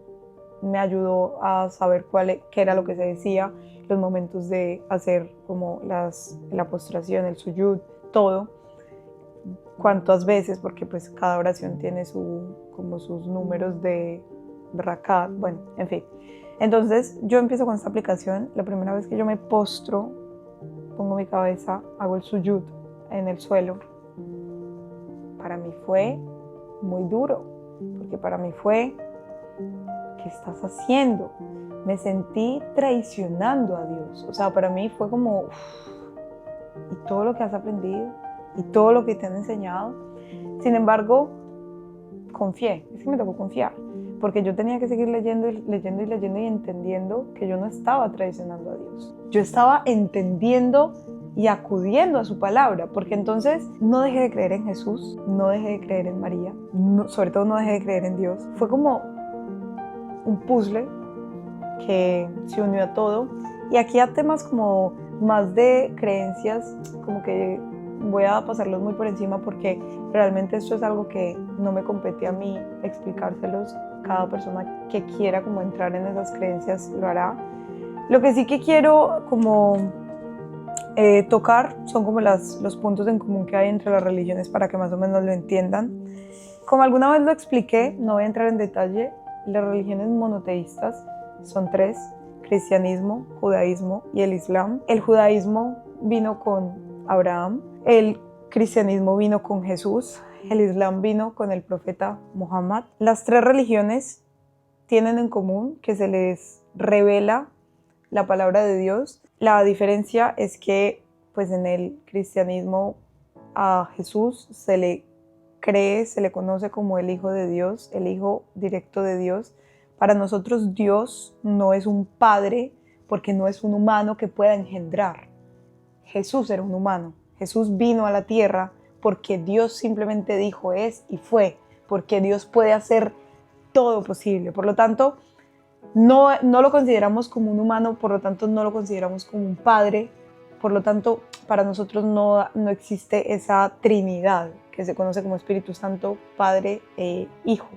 me ayudó a saber qué era lo que se decía, los momentos de hacer como la postración, el suyud, todo, cuántas veces, porque pues cada oración tiene como sus números de rakat, bueno, en fin. Entonces yo empiezo con esta aplicación, la primera vez que yo me postro, pongo mi cabeza, hago el suyud en el suelo. Para mí fue muy duro, porque para mí fue, ¿qué estás haciendo? Me sentí traicionando a Dios. O sea, para mí fue como, y todo lo que has aprendido, y todo lo que te han enseñado. Sin embargo, confié, es que me tocó confiar, porque yo tenía que seguir leyendo y leyendo y leyendo y entendiendo que yo no estaba traicionando a Dios. Yo estaba entendiendo y acudiendo a su palabra, porque entonces no dejé de creer en Jesús, no dejé de creer en María, sobre todo no dejé de creer en Dios. Fue como un puzzle que se unió a todo. Y aquí a temas como más de creencias, como que voy a pasarlos muy por encima porque realmente esto es algo que no me compete a mí explicárselos. Cada persona que quiera como entrar en esas creencias lo hará. Lo que sí que quiero como tocar son como los puntos en común que hay entre las religiones para que más o menos lo entiendan. Como alguna vez lo expliqué, no voy a entrar en detalle, las religiones monoteístas son tres: cristianismo, judaísmo y el islam. El judaísmo vino con Abraham, el cristianismo vino con Jesús, el islam vino con el profeta Muhammad. Las tres religiones tienen en común que se les revela la palabra de Dios. La diferencia es que pues en el cristianismo a Jesús se le cree, se le conoce como el Hijo de Dios, el Hijo directo de Dios. Para nosotros Dios no es un padre porque no es un humano que pueda engendrar. Jesús era un humano. Jesús vino a la tierra porque Dios simplemente dijo es y fue, porque Dios puede hacer todo posible. Por lo tanto, no lo consideramos como un humano, por lo tanto no lo consideramos como un padre, por lo tanto para nosotros no existe esa Trinidad que se conoce como Espíritu Santo, Padre e Hijo.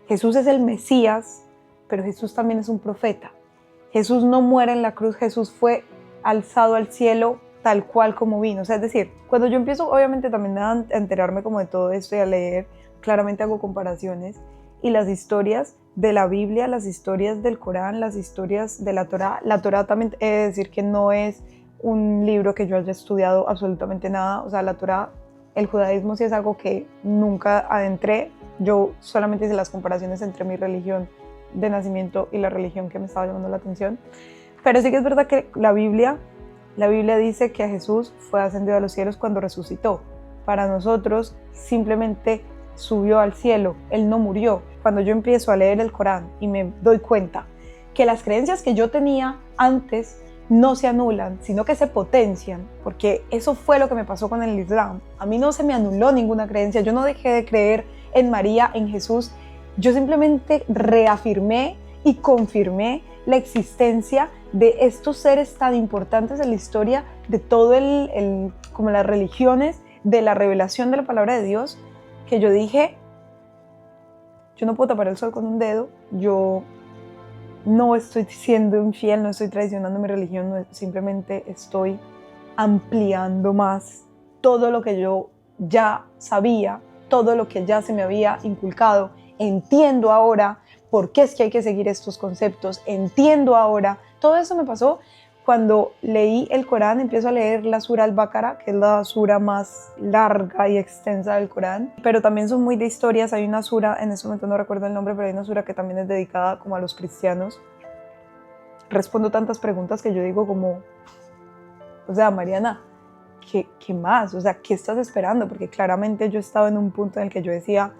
Jesús es el Mesías, pero Jesús también es un profeta. Jesús no muere en la cruz, Jesús fue alzado al cielo tal cual como vino. O sea, es decir, cuando yo empiezo obviamente también a enterarme como de todo esto y a leer, claramente hago comparaciones y las historias de la Biblia, las historias del Corán, las historias de la Torá también he de decir que no es un libro que yo haya estudiado absolutamente nada. O sea, la Torá, el judaísmo sí es algo que nunca adentré. Yo solamente hice las comparaciones entre mi religión de nacimiento y la religión que me estaba llamando la atención. Pero sí que es verdad que la Biblia dice que Jesús fue ascendido a los cielos cuando resucitó. Para nosotros simplemente subió al cielo, Él no murió. Cuando yo empiezo a leer el Corán y me doy cuenta que las creencias que yo tenía antes no se anulan, sino que se potencian, porque eso fue lo que me pasó con el Islam. A mí no se me anuló ninguna creencia, yo no dejé de creer en María, en Jesús, yo simplemente reafirmé y confirmé la existencia de estos seres tan importantes en la historia de todo como las religiones, de la revelación de la palabra de Dios, que yo dije, yo no puedo tapar el sol con un dedo, yo no estoy siendo infiel, no estoy traicionando mi religión, no, simplemente estoy ampliando más todo lo que yo ya sabía, todo lo que ya se me había inculcado. Entiendo ahora por qué es que hay que seguir estos conceptos, entiendo ahora. Todo eso me pasó cuando leí el Corán, empiezo a leer la Sura al-Baqara, que es la sura más larga y extensa del Corán, pero también son muy de historias. Hay una sura, en este momento no recuerdo el nombre, pero hay una sura que también es dedicada como a los cristianos. Respondo tantas preguntas que yo digo como, o sea, Mariana, ¿qué más? O sea, ¿qué estás esperando? Porque claramente yo estaba en un punto en el que yo decía,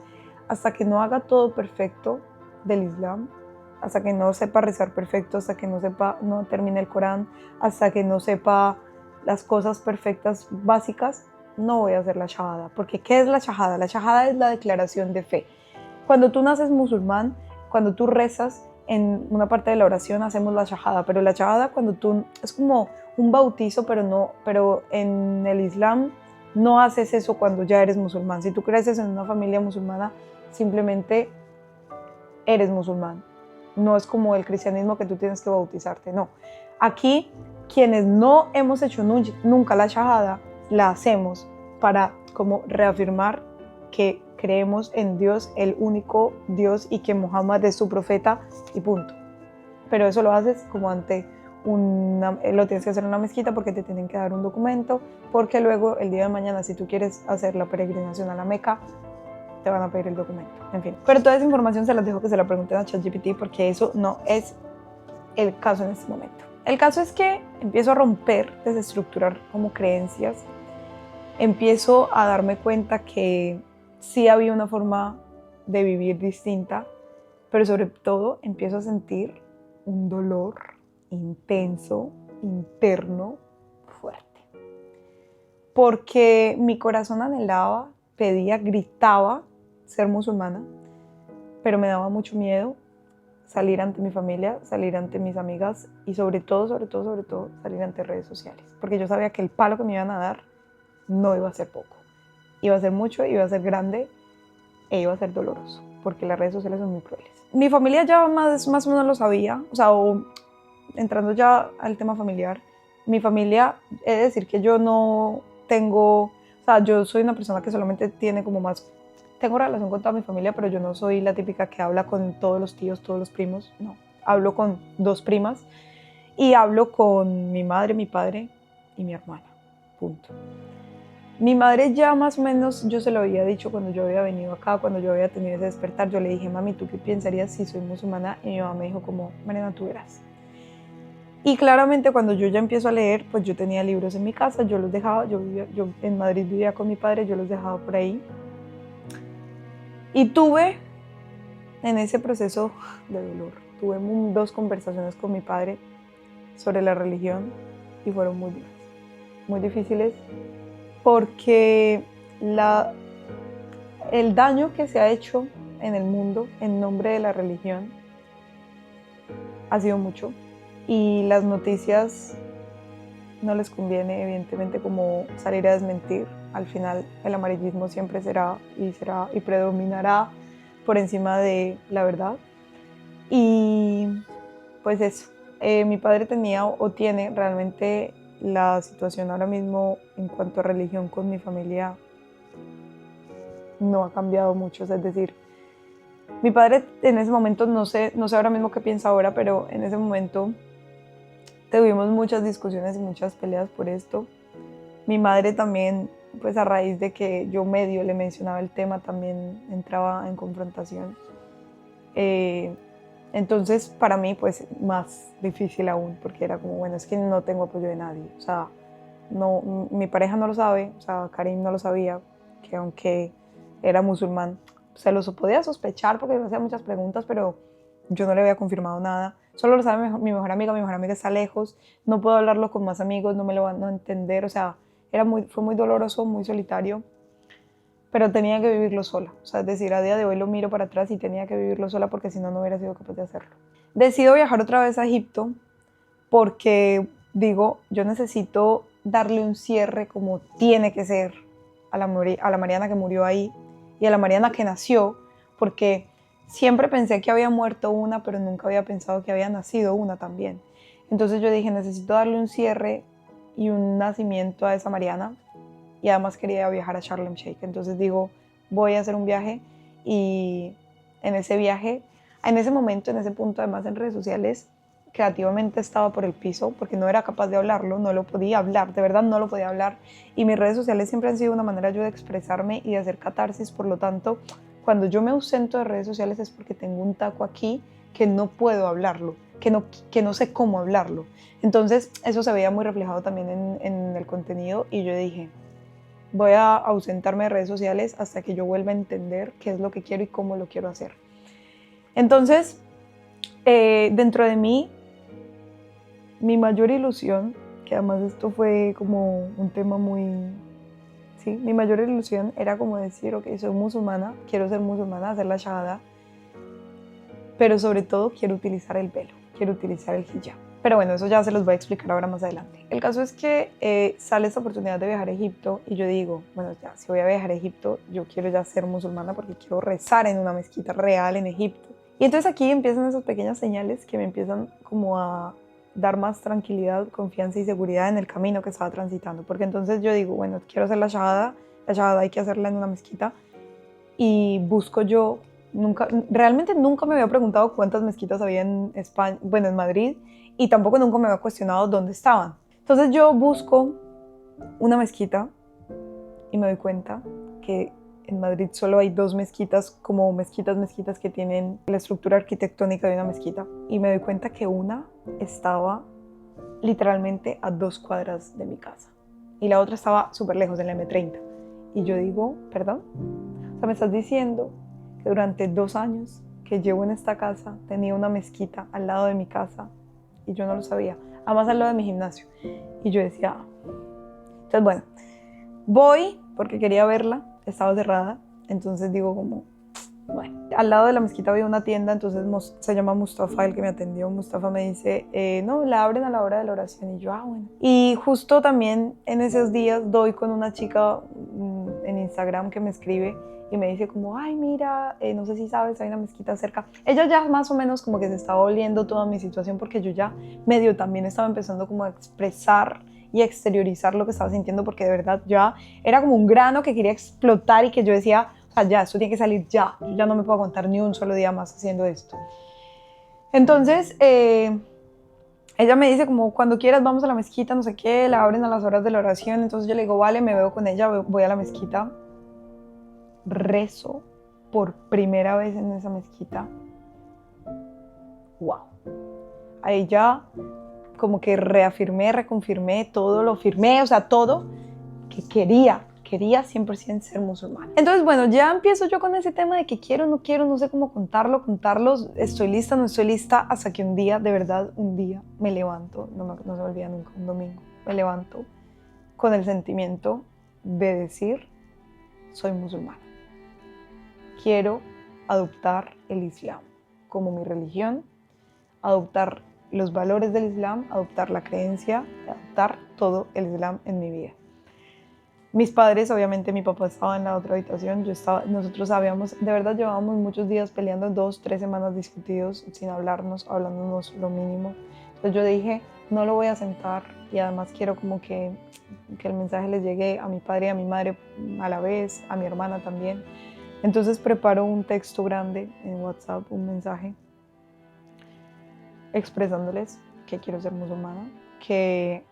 hasta que no haga todo perfecto del Islam, hasta que no sepa rezar perfecto, hasta que no termine el Corán, hasta que no sepa las cosas perfectas básicas, no voy a hacer la shahada. Porque ¿qué es la shahada? La shahada es la declaración de fe. Cuando tú naces musulmán, cuando tú rezas, en una parte de la oración hacemos la shahada, pero la shahada es como un bautizo, pero en el Islam no haces eso cuando ya eres musulmán. Si tú creces en una familia musulmana, simplemente eres musulmán. No es como el cristianismo que tú tienes que bautizarte, no. Aquí, quienes no hemos hecho nunca la shahada, la hacemos para como reafirmar que creemos en Dios, el único Dios, y que Muhammad es su profeta y punto. Pero eso lo haces como lo tienes que hacer en una mezquita porque te tienen que dar un documento, porque luego el día de mañana, si tú quieres hacer la peregrinación a la Meca, te van a pedir el documento, en fin. Pero toda esa información se las dejo que se la pregunten a ChatGPT, porque eso no es el caso en este momento. El caso es que empiezo a romper, desestructurar como creencias, empiezo a darme cuenta que sí había una forma de vivir distinta, pero sobre todo empiezo a sentir un dolor intenso, interno, fuerte. Porque mi corazón anhelaba, pedía, gritaba ser musulmana, pero me daba mucho miedo salir ante mi familia, salir ante mis amigas y sobre todo salir ante redes sociales. Porque yo sabía que el palo que me iban a dar no iba a ser poco. Iba a ser mucho, iba a ser grande e iba a ser doloroso, porque las redes sociales son muy crueles. Mi familia ya más o menos lo sabía, entrando ya al tema familiar, mi familia, he de decir que yo no tengo, yo soy una persona que solamente tiene tengo relación con toda mi familia, pero yo no soy la típica que habla con todos los tíos, todos los primos, no. Hablo con 2 primas y hablo con mi madre, mi padre y mi hermana, punto. Mi madre ya más o menos, yo se lo había dicho cuando yo había venido acá, cuando yo había tenido ese despertar, yo le dije, mami, ¿tú qué pensarías si soy musulmana? Y mi mamá me dijo como, Mariana, tú verás. Y claramente cuando yo ya empiezo a leer, pues yo tenía libros en mi casa, yo los dejaba, yo en Madrid vivía con mi padre, yo los dejaba por ahí. Y tuve, en ese proceso de dolor, tuve 2 conversaciones con mi padre sobre la religión y fueron muy difíciles porque el daño que se ha hecho en el mundo en nombre de la religión ha sido mucho y las noticias no les conviene evidentemente como salir a desmentir. Al final el amarillismo siempre será y predominará por encima de la verdad. Y pues eso, mi padre tenía o tiene realmente la situación ahora mismo en cuanto a religión con mi familia no ha cambiado mucho, es decir, mi padre en ese momento, no sé ahora mismo qué piensa ahora, pero en ese momento tuvimos muchas discusiones y muchas peleas por esto. Mi madre también, pues a raíz de que yo medio le mencionaba el tema, también entraba en confrontación. Entonces para mí pues más difícil aún, porque era como, bueno, es que no tengo apoyo de nadie, o sea, no, mi pareja no lo sabe, o sea, Karim no lo sabía, que aunque era musulmán, se lo podía sospechar porque me hacía muchas preguntas, pero yo no le había confirmado nada. solo lo sabe mi mejor amiga está lejos, no puedo hablarlo con más amigos, no me lo van a entender, o sea, fue muy doloroso, muy solitario, pero tenía que vivirlo sola, o sea, es decir, a día de hoy lo miro para atrás y tenía que vivirlo sola porque si no, no hubiera sido capaz de hacerlo. Decido viajar otra vez a Egipto porque digo, yo necesito darle un cierre como tiene que ser a la Mariana que murió ahí y a la Mariana que nació, porque siempre pensé que había muerto una, pero nunca había pensado que había nacido una también. Entonces yo dije, necesito darle un cierre y un nacimiento a esa Mariana, y además quería viajar a Sharm el Sheikh. Entonces digo, voy a hacer un viaje, y en ese viaje, en ese momento, en ese punto, además en redes sociales, creativamente estaba por el piso porque no era capaz de hablarlo, no lo podía hablar, de verdad no lo podía hablar, y mis redes sociales siempre han sido una manera yo de expresarme y de hacer catarsis. Por lo tanto, cuando yo me ausento de redes sociales es porque tengo un taco aquí que no puedo hablarlo, que no sé cómo hablarlo. Entonces eso se veía muy reflejado también en el contenido, y yo dije, voy a ausentarme de redes sociales hasta que yo vuelva a entender qué es lo que quiero y cómo lo quiero hacer. Entonces, dentro de mí, mi mayor ilusión, que además esto fue como un tema muy... Sí, mi mayor ilusión era como decir, ok, soy musulmana, quiero ser musulmana, hacer la shahada, pero sobre todo quiero utilizar el velo, quiero utilizar el hijab. Pero bueno, eso ya se los voy a explicar ahora más adelante. El caso es que sale esta oportunidad de viajar a Egipto y yo digo, bueno, ya, si voy a viajar a Egipto, yo quiero ya ser musulmana porque quiero rezar en una mezquita real en Egipto. Y entonces aquí empiezan esas pequeñas señales que me empiezan como a dar más tranquilidad, confianza y seguridad en el camino que estaba transitando. Porque entonces yo digo, bueno, quiero hacer la shahada hay que hacerla en una mezquita, y busco yo, realmente nunca me había preguntado cuántas mezquitas había en España, bueno, en Madrid, y tampoco nunca me había cuestionado dónde estaban. Entonces yo busco una mezquita y me doy cuenta que en Madrid solo hay 2 mezquitas, como mezquitas que tienen la estructura arquitectónica de una mezquita, y me doy cuenta que una estaba literalmente a 2 cuadras de mi casa y la otra estaba súper lejos, en la M30. Y yo digo, perdón, o sea, me estás diciendo que durante 2 años que llevo en esta casa tenía una mezquita al lado de mi casa y yo no lo sabía, además al lado de mi gimnasio. Y yo decía, entonces bueno, voy porque quería verla, estaba cerrada, entonces digo como, bueno, al lado de la mezquita había una tienda, entonces se llama Mustafa, el que me atendió. Mustafa me dice, no, la abren a la hora de la oración, y yo, bueno. Y justo también en esos días doy con una chica en Instagram que me escribe y me dice como, ay, mira, no sé si sabes, hay una mezquita cerca. Ella ya más o menos como que se estaba oliendo toda mi situación, porque yo ya medio también estaba empezando como a expresar y exteriorizar lo que estaba sintiendo, porque de verdad ya era como un grano que quería explotar y que yo decía, o sea, ya, esto tiene que salir ya, yo ya no me puedo aguantar ni un solo día más haciendo esto. Entonces, ella me dice como, cuando quieras vamos a la mezquita, no sé qué, la abren a las horas de la oración. Entonces yo le digo, vale, me veo con ella, voy a la mezquita, rezo por primera vez en esa mezquita. Wow. Ahí ya como que reafirmé, reconfirmé, todo lo firmé, o sea, todo que quería 100% ser musulmana. Entonces, bueno, ya empiezo yo con ese tema de que quiero, no sé cómo contarlo, estoy lista, no estoy lista, hasta que un día, de verdad, un día me levanto, no se me olvida nunca, un domingo, me levanto con el sentimiento de decir, soy musulmana. Quiero adoptar el Islam como mi religión, adoptar los valores del Islam, adoptar la creencia, adoptar todo el Islam en mi vida. Mis padres, obviamente mi papá estaba en la otra habitación, nosotros habíamos, de verdad llevábamos muchos días peleando, 2, 3 semanas discutidos, sin hablarnos, hablándonos lo mínimo. Entonces yo dije, no lo voy a sentar, y además quiero como que el mensaje les llegue a mi padre y a mi madre a la vez, a mi hermana también. Entonces preparo un texto grande en WhatsApp, un mensaje, expresándoles que quiero ser musulmana, que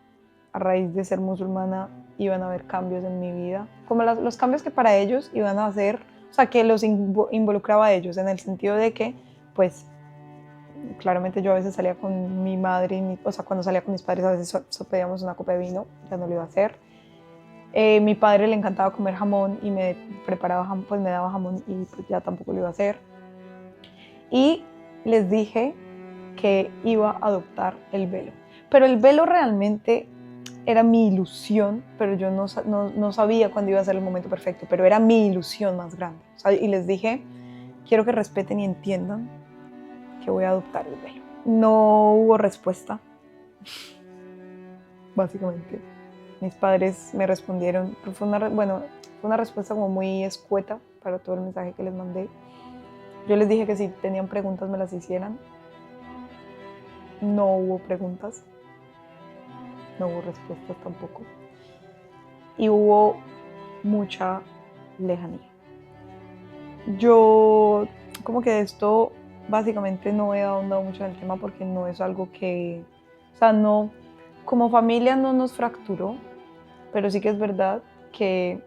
a raíz de ser musulmana iban a haber cambios en mi vida, como los cambios que para ellos iban a hacer, o sea, que los involucraba a ellos, en el sentido de que, pues, claramente yo a veces salía con mi madre, o sea, cuando salía con mis padres a veces pedíamos una copa de vino, ya no lo iba a hacer. Mi padre le encantaba comer jamón y me preparaba jamón, pues me daba jamón, y pues ya tampoco lo iba a hacer. Y les dije que iba a adoptar el velo. Pero el velo realmente era mi ilusión, pero yo no sabía cuándo iba a ser el momento perfecto, pero era mi ilusión más grande. O sea, y les dije, quiero que respeten y entiendan que voy a adoptar el velo. No hubo respuesta, básicamente. Mis padres me respondieron, pero fue una respuesta como muy escueta para todo el mensaje que les mandé. Yo les dije que si tenían preguntas me las hicieran. No hubo preguntas, no hubo respuestas tampoco. Y hubo mucha lejanía. Yo como que de esto básicamente no he ahondado mucho en el tema porque no es algo que, o sea, no, como familia no nos fracturó, pero sí que es verdad que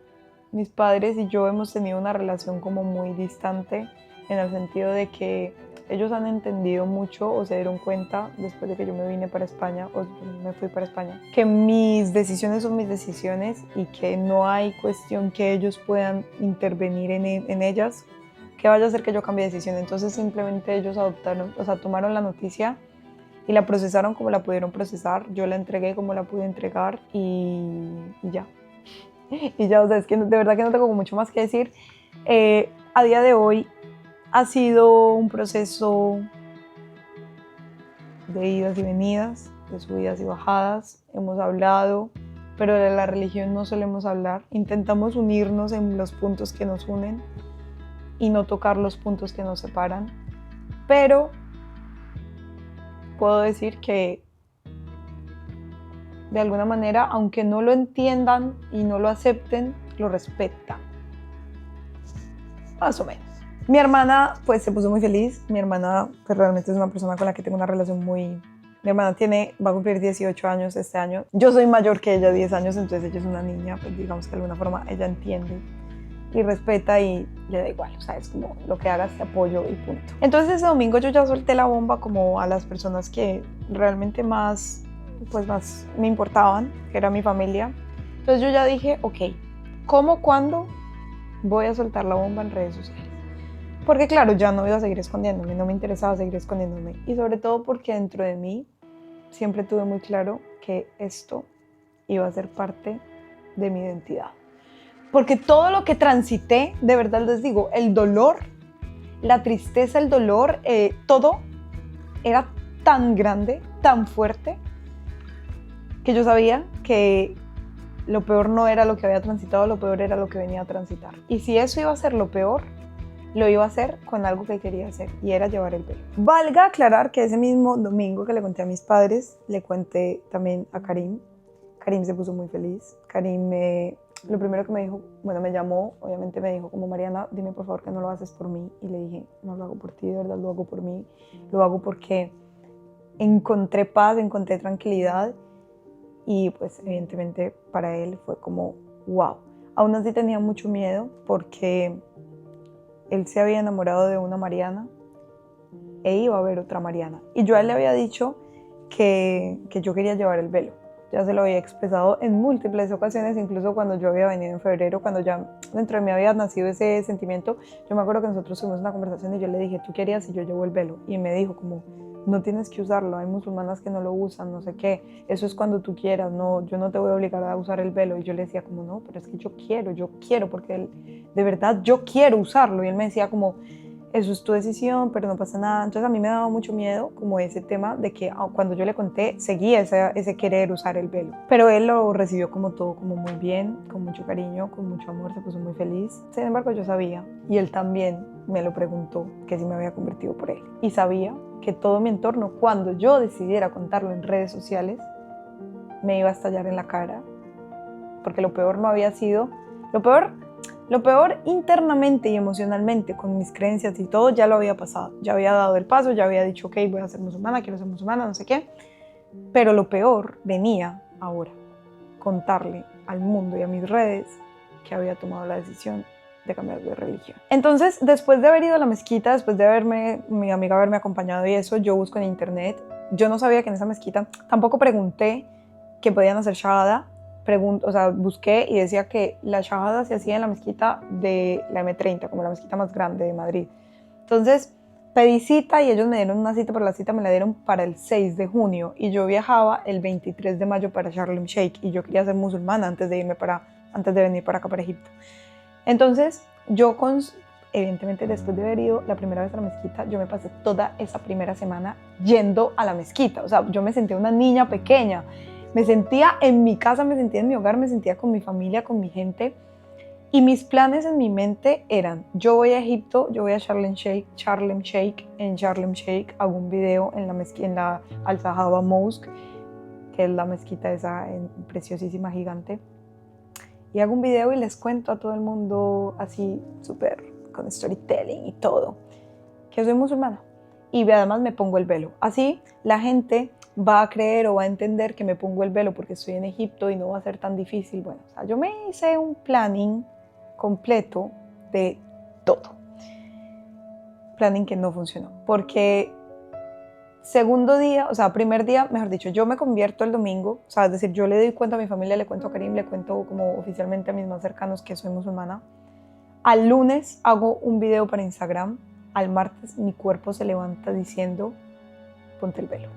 mis padres y yo hemos tenido una relación como muy distante en el sentido de que ellos han entendido mucho o se dieron cuenta después de que yo me vine para España o me fui para España que mis decisiones son mis decisiones y que no hay cuestión que ellos puedan intervenir en ellas que vaya a hacer que yo cambie de decisión. Entonces simplemente ellos adoptaron, o sea, tomaron la noticia y la procesaron como la pudieron procesar, yo la entregué como la pude entregar y ya. Y ya, o sea, es que de verdad que no tengo mucho más que decir. A día de hoy ha sido un proceso de idas y venidas, de subidas y bajadas. Hemos hablado, pero de la religión no solemos hablar. Intentamos unirnos en los puntos que nos unen y no tocar los puntos que nos separan. Pero puedo decir que de alguna manera, aunque no lo entiendan y no lo acepten, lo respetan. Más o menos. Mi hermana pues se puso muy feliz. Mi hermana pues realmente es una persona con la que tengo una relación muy... Mi hermana va a cumplir 18 años este año. Yo soy mayor que ella, 10 años, entonces ella es una niña, pues digamos que de alguna forma ella entiende y respeta y le da igual, o sea, es como lo que hagas te apoyo y punto. Entonces ese domingo yo ya solté la bomba como a las personas que realmente más me importaban, que era mi familia. Entonces yo ya dije, ok, ¿cómo, cuándo voy a soltar la bomba en redes sociales? Porque claro, ya no iba a seguir escondiéndome, no me interesaba seguir escondiéndome. Y sobre todo porque dentro de mí siempre tuve muy claro que esto iba a ser parte de mi identidad. Porque todo lo que transité, de verdad les digo, el dolor, la tristeza, el dolor, todo era tan grande, tan fuerte, que yo sabía que lo peor no era lo que había transitado, lo peor era lo que venía a transitar. Y si eso iba a ser lo peor, lo iba a hacer con algo que quería hacer y era llevar el velo. Valga aclarar que ese mismo domingo que le conté a mis padres, le conté también a Karim. Karim se puso muy feliz. Karim lo primero que me dijo, bueno, me llamó, obviamente me dijo como Mariana, dime por favor que no lo haces por mí. Y le dije, no lo hago por ti, de verdad lo hago por mí. Lo hago porque encontré paz, encontré tranquilidad y pues evidentemente para él fue como wow. Aún así tenía mucho miedo porque él se había enamorado de una Mariana e iba a ver otra Mariana. Y yo a él le había dicho que yo quería llevar el velo. Ya se lo había expresado en múltiples ocasiones, incluso cuando yo había venido en febrero, cuando ya dentro de mí había nacido ese sentimiento. Yo me acuerdo que nosotros tuvimos una conversación y yo le dije, ¿tú qué harías si yo llevo el velo? Y me dijo como, no tienes que usarlo, hay musulmanas que no lo usan, no sé qué, eso es cuando tú quieras, no, yo no te voy a obligar a usar el velo. Y yo le decía como, no, pero es que yo quiero, porque de verdad yo quiero usarlo. Y él me decía como, eso es tu decisión, pero no pasa nada. Entonces a mí me daba mucho miedo como ese tema de que cuando yo le conté, seguía ese querer usar el velo. Pero él lo recibió como todo, como muy bien, con mucho cariño, con mucho amor, se puso muy feliz. Sin embargo, yo sabía, y él también me lo preguntó, que si me había convertido por él. Y sabía que todo mi entorno, cuando yo decidiera contarlo en redes sociales, me iba a estallar en la cara. Porque lo peor no había sido... Lo peor internamente y emocionalmente con mis creencias y todo ya lo había pasado. Ya había dado el paso, ya había dicho, ok, voy a ser musulmana, quiero ser musulmana, no sé qué. Pero lo peor venía ahora, contarle al mundo y a mis redes que había tomado la decisión de cambiar de religión. Entonces, después de haber ido a la mezquita, después de mi amiga haberme acompañado y eso, yo busco en internet. Yo no sabía que en esa mezquita, tampoco pregunté que podían hacer shahada. Busqué y decía que la shahada se hacía en la mezquita de la M30, como la mezquita más grande de Madrid. Entonces pedí cita y ellos me dieron una cita, pero la cita me la dieron para el 6 de junio y yo viajaba el 23 de mayo para Sharm el Sheikh y yo quería ser musulmana antes de venir para acá, para Egipto. Entonces, evidentemente después de haber ido la primera vez a la mezquita, yo me pasé toda esa primera semana yendo a la mezquita. O sea, yo me sentía una niña pequeña. Me sentía en mi casa, me sentía en mi hogar, me sentía con mi familia, con mi gente. Y mis planes en mi mente eran, yo voy a Egipto, yo voy a Sharm el Sheikh, en Sharm el Sheikh hago un video en la Al-Sahaba Mosque, que es la mezquita esa preciosísima, gigante. Y hago un video y les cuento a todo el mundo así, súper con storytelling y todo, que soy musulmana. Y además me pongo el velo. Así la gente va a creer o va a entender que me pongo el velo porque estoy en Egipto y no va a ser tan difícil. Bueno, o sea, yo me hice un planning completo de todo. Planning que no funcionó. Porque segundo día, o sea, primer día, mejor dicho, yo me convierto el domingo, o sea, es decir, yo le doy cuenta a mi familia, le cuento a Karim, le cuento como oficialmente a mis más cercanos que soy musulmana. Al lunes hago un video para Instagram, al martes mi cuerpo se levanta diciendo, ponte el velo.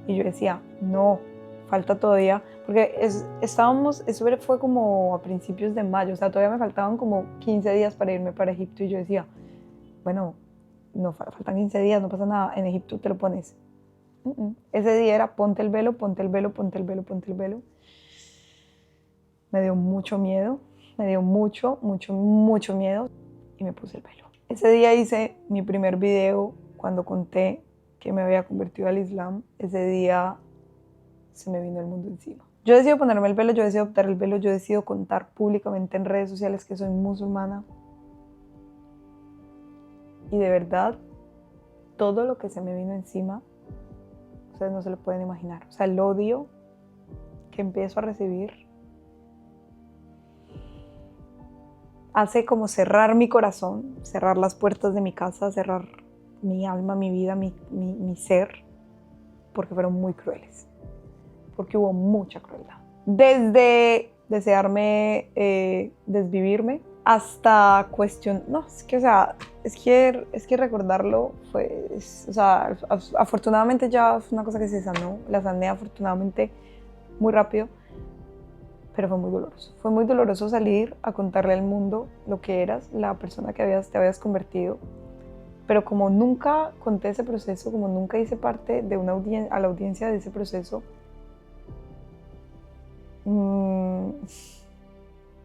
Y yo decía, no, falta todavía, porque eso fue como a principios de mayo, o sea, todavía me faltaban como 15 días para irme para Egipto y yo decía, bueno, no faltan 15 días, no pasa nada, en Egipto te lo pones. Ese día era ponte el velo, ponte el velo, ponte el velo, ponte el velo. Me dio mucho miedo, me dio mucho miedo y me puse el velo. Ese día hice mi primer video cuando conté que me había convertido al Islam. Ese día se me vino el mundo encima. Yo decido ponerme el velo, yo decido optar el velo, yo decido contar públicamente en redes sociales que soy musulmana. Y de verdad, todo lo que se me vino encima, ustedes no se lo pueden imaginar. O sea, el odio que empiezo a recibir hace como cerrar mi corazón, cerrar las puertas de mi casa, cerrar mi alma, mi vida, mi ser, porque fueron muy crueles, porque hubo mucha crueldad. Desde desearme desvivirme hasta no, es que recordarlo o sea, afortunadamente ya es una cosa que se sanó, la sané afortunadamente muy rápido, pero fue muy doloroso salir a contarle al mundo lo que eras, la persona que te habías convertido, pero como nunca conté ese proceso, como nunca hice parte de a la audiencia de ese proceso,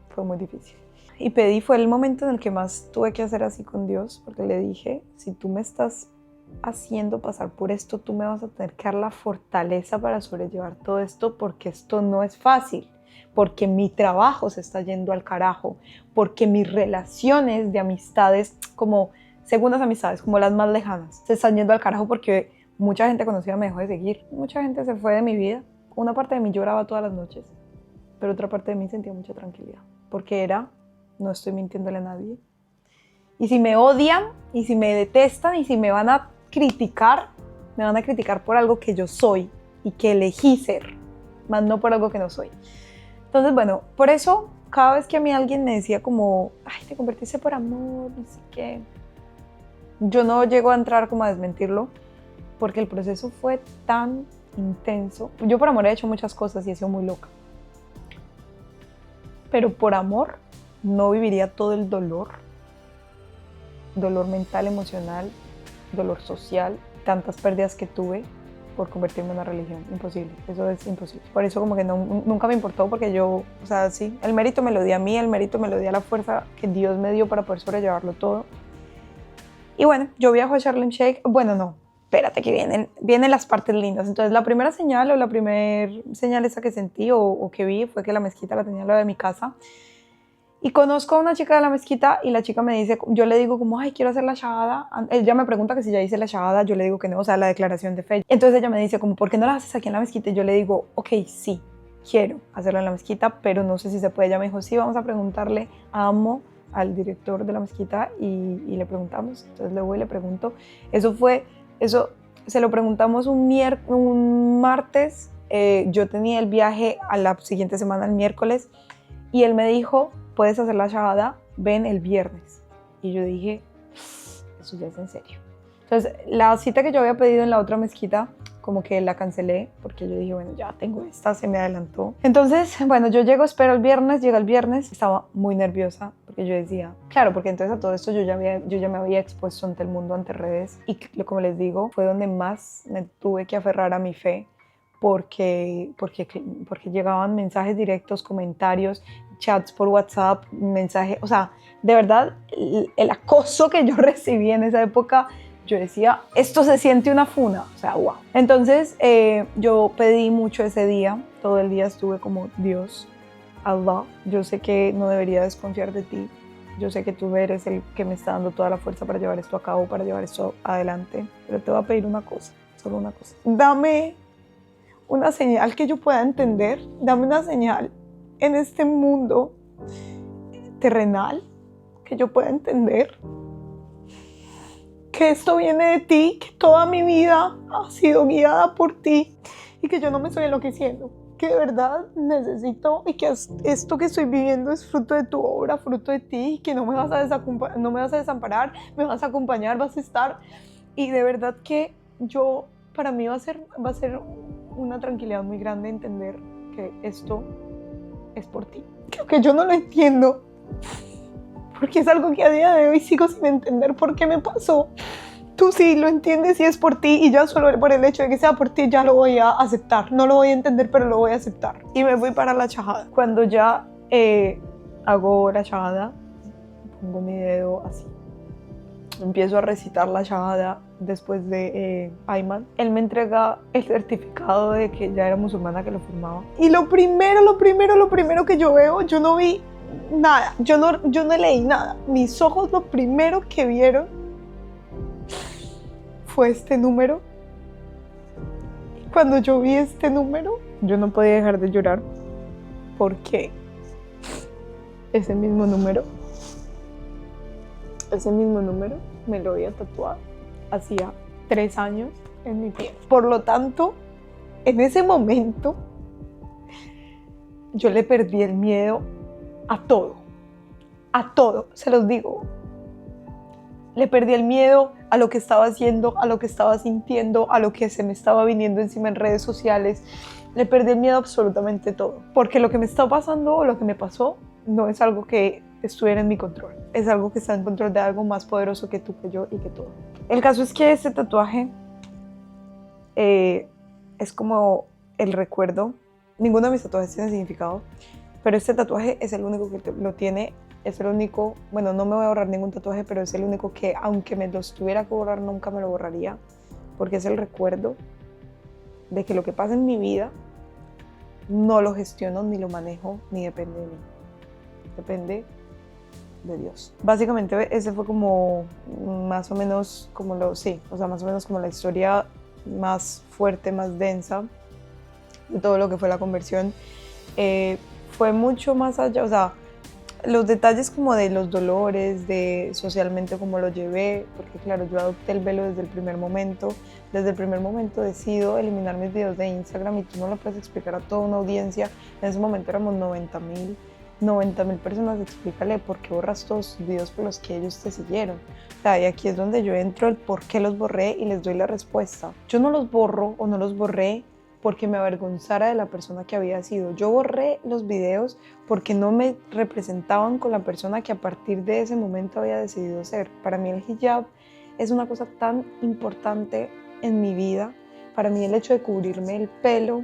fue muy difícil. Y fue el momento en el que más tuve que hacer así con Dios, porque le dije, si tú me estás haciendo pasar por esto, tú me vas a tener que dar la fortaleza para sobrellevar todo esto, porque esto no es fácil, porque mi trabajo se está yendo al carajo, porque mis relaciones de amistades, como segundas amistades, como las más lejanas, se están yendo al carajo porque mucha gente conocida me dejó de seguir, mucha gente se fue de mi vida, una parte de mí lloraba todas las noches, pero otra parte de mí sentía mucha tranquilidad, porque no estoy mintiéndole a nadie. Y si me odian, y si me detestan, y si me van a criticar por algo que yo soy y que elegí ser, más no por algo que no soy. Entonces, bueno, por eso cada vez que a mí alguien me decía como, ay, te convertiste por amor, no sé qué, yo no llego a entrar como a desmentirlo, porque el proceso fue tan intenso. Yo por amor he hecho muchas cosas y he sido muy loca. Pero por amor no viviría todo el dolor mental, emocional, dolor social, tantas pérdidas que tuve por convertirme en una religión. Imposible, eso es imposible. Por eso como que nunca me importó, porque yo, o sea, sí, el mérito me lo di a mí, el mérito me lo di a la fuerza que Dios me dio para poder sobrellevarlo todo. Y bueno, yo viajo a Sharm el Sheikh, bueno, no, espérate que vienen las partes lindas. Entonces la primera señal esa que sentí o que vi fue que la mezquita la tenía al lado de mi casa. Y conozco a una chica de la mezquita y la chica me dice, yo le digo como, ay, quiero hacer la shahada. Ella me pregunta que si ya hice la shahada, yo le digo que no, o sea, la declaración de fe. Entonces ella me dice como, ¿por qué no la haces aquí en la mezquita? Y yo le digo, ok, sí, quiero hacerla en la mezquita, pero no sé si se puede. Ella me dijo, sí, vamos a preguntarle al director de la mezquita y le preguntamos. Entonces le voy y le pregunto. Eso se lo preguntamos un martes. Yo tenía el viaje a la siguiente semana, el miércoles, y él me dijo, puedes hacer la shahada, ven el viernes. Y yo dije, eso ya es en serio. Entonces, la cita que yo había pedido en la otra mezquita, como que la cancelé, porque yo dije, bueno, ya tengo esta, se me adelantó. Entonces, bueno, yo llego, espero el viernes, llega el viernes, estaba muy nerviosa, porque yo decía, claro, porque entonces a todo esto yo ya me había expuesto ante el mundo, ante redes, y como les digo, fue donde más me tuve que aferrar a mi fe, porque llegaban mensajes directos, comentarios, chats por WhatsApp, mensajes, o sea, de verdad, el acoso que yo recibí en esa época, yo decía, esto se siente una funa, o sea, wow. Entonces, yo pedí mucho ese día, todo el día estuve como, Dios, Allah, yo sé que no debería desconfiar de ti, yo sé que tú eres el que me está dando toda la fuerza para llevar esto a cabo, para llevar esto adelante, pero te voy a pedir una cosa, solo una cosa. Dame una señal que yo pueda entender, dame una señal en este mundo terrenal que yo pueda entender que esto viene de ti, que toda mi vida ha sido guiada por ti y que yo no me estoy enloqueciendo, que de verdad necesito y que esto que estoy viviendo es fruto de tu obra, fruto de ti, y que no me vas a desamparar, me vas a acompañar, vas a estar, y de verdad que para mí va a ser una tranquilidad muy grande entender que esto es por ti. Creo que yo no lo entiendo, porque es algo que a día de hoy sigo sin entender por qué me pasó. Tú sí lo entiendes y es por ti, y ya solo por el hecho de que sea por ti ya lo voy a aceptar. No lo voy a entender, pero lo voy a aceptar. Y me voy para la shahada. Cuando ya hago la shahada, pongo mi dedo así. Empiezo a recitar la shahada después de Ayman. Él me entrega el certificado de que ya era musulmana, que lo firmaba. Y lo primero que yo veo, yo no vi nada, yo no leí nada. Mis ojos lo primero que vieron fue este número. Y cuando yo vi este número, yo no podía dejar de llorar, porque ese mismo número me lo había tatuado hacía 3 años en mi piel. Por lo tanto, en ese momento, yo le perdí el miedo a todo, se los digo. Le perdí el miedo a lo que estaba haciendo, a lo que estaba sintiendo, a lo que se me estaba viniendo encima en redes sociales. Le perdí el miedo a absolutamente todo, porque lo que me está pasando o lo que me pasó no es algo que estuviera en mi control, es algo que está en control de algo más poderoso que tú, que yo y que todo. El caso es que este tatuaje es como el recuerdo. Ninguno de mis tatuajes tiene significado, pero este tatuaje es el único que lo tiene. Es el único, bueno, no me voy a borrar ningún tatuaje, pero es el único que, aunque me lo tuviera que borrar, nunca me lo borraría, porque es el recuerdo de que lo que pasa en mi vida no lo gestiono, ni lo manejo, ni depende de mí. Depende de Dios. Básicamente ese fue como más o menos como más o menos como la historia más fuerte, más densa de todo lo que fue la conversión. Fue mucho más allá, o sea, los detalles como de los dolores, de socialmente cómo lo llevé, porque claro, yo adopté el velo desde el primer momento. Desde el primer momento decido eliminar mis videos de Instagram, y tú no lo puedes explicar a toda una audiencia. En ese momento éramos 90,000 personas. Explícale por qué borras todos tus videos por los que ellos te siguieron. O sea, y aquí es donde yo entro el por qué los borré y les doy la respuesta. Yo no los borro o no los borré porque me avergonzara de la persona que había sido. Yo borré los videos porque no me representaban con la persona que a partir de ese momento había decidido ser. Para mí el hijab es una cosa tan importante en mi vida. Para mí el hecho de cubrirme el pelo,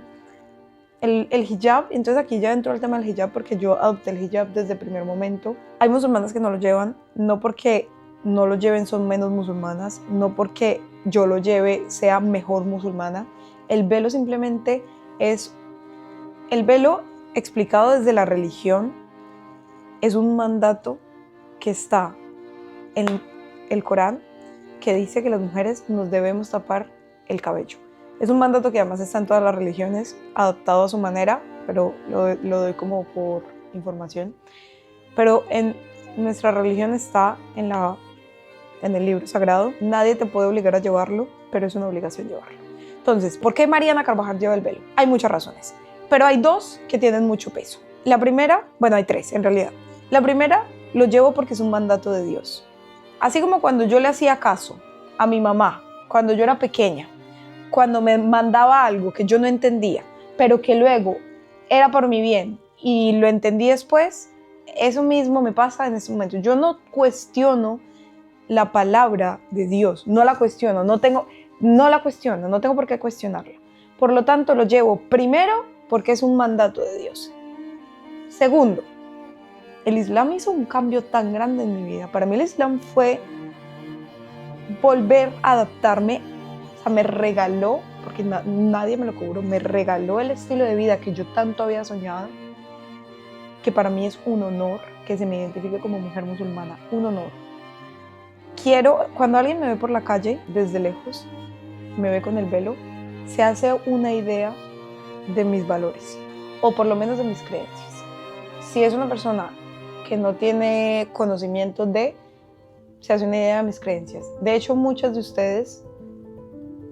el hijab, entonces aquí ya entró el tema del hijab porque yo adopté el hijab desde el primer momento. Hay musulmanas que no lo llevan, no porque no lo lleven son menos musulmanas, no porque yo lo lleve sea mejor musulmana. El velo simplemente es, el velo explicado desde la religión es un mandato que está en el Corán, que dice que las mujeres nos debemos tapar el cabello. Es un mandato que además está en todas las religiones, adaptado a su manera, pero lo doy como por información. Pero en nuestra religión está en el libro sagrado. Nadie te puede obligar a llevarlo, pero es una obligación llevarlo. Entonces, ¿por qué Mariana Carvajal lleva el velo? Hay muchas razones, pero hay 2 que tienen mucho peso. La primera, bueno, hay 3 en realidad. La primera, lo llevo porque es un mandato de Dios. Así como cuando yo le hacía caso a mi mamá cuando yo era pequeña, cuando me mandaba algo que yo no entendía, pero que luego era por mi bien y lo entendí después, eso mismo me pasa en este momento. Yo no cuestiono la palabra de Dios, no la cuestiono, no tengo por qué cuestionarla. Por lo tanto, lo llevo primero porque es un mandato de Dios. Segundo, el Islam hizo un cambio tan grande en mi vida. Para mí el Islam fue volver a adaptarme. O sea, me regaló, porque nadie me lo cobró, me regaló el estilo de vida que yo tanto había soñado, que para mí es un honor que se me identifique como mujer musulmana, un honor. Cuando alguien me ve por la calle desde lejos, me ve con el velo, se hace una idea de mis valores, o por lo menos de mis creencias. Si es una persona que no tiene conocimiento se hace una idea de mis creencias. De hecho, muchas de ustedes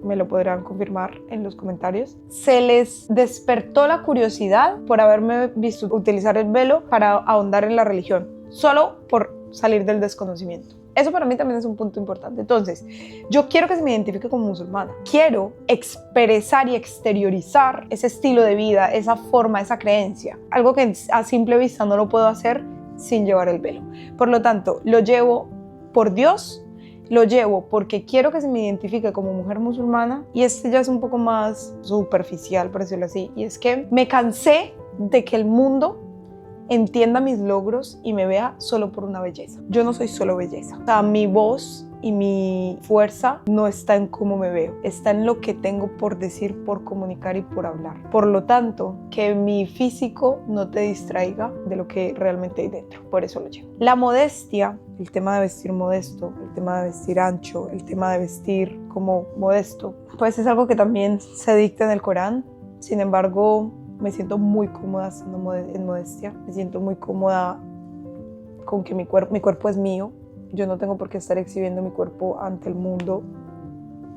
me lo podrán confirmar en los comentarios. Se les despertó la curiosidad por haberme visto utilizar el velo para ahondar en la religión, solo por salir del desconocimiento. Eso para mí también es un punto importante. Entonces, yo quiero que se me identifique como musulmana. Quiero expresar y exteriorizar ese estilo de vida, esa forma, esa creencia. Algo que a simple vista no lo puedo hacer sin llevar el velo. Por lo tanto, lo llevo por Dios, lo llevo porque quiero que se me identifique como mujer musulmana, y este ya es un poco más superficial, por decirlo así, y es que me cansé de que el mundo entienda mis logros y me vea solo por una belleza. Yo no soy solo belleza. O sea, mi voz y mi fuerza no está en cómo me veo, está en lo que tengo por decir, por comunicar y por hablar. Por lo tanto, que mi físico no te distraiga de lo que realmente hay dentro. Por eso lo llevo. La modestia, el tema de vestir modesto, el tema de vestir ancho, el tema de vestir como modesto, pues es algo que también se dicta en el Corán. Sin embargo, me siento muy cómoda estando en modestia. Me siento muy cómoda con que mi cuerpo es mío. Yo no tengo por qué estar exhibiendo mi cuerpo ante el mundo.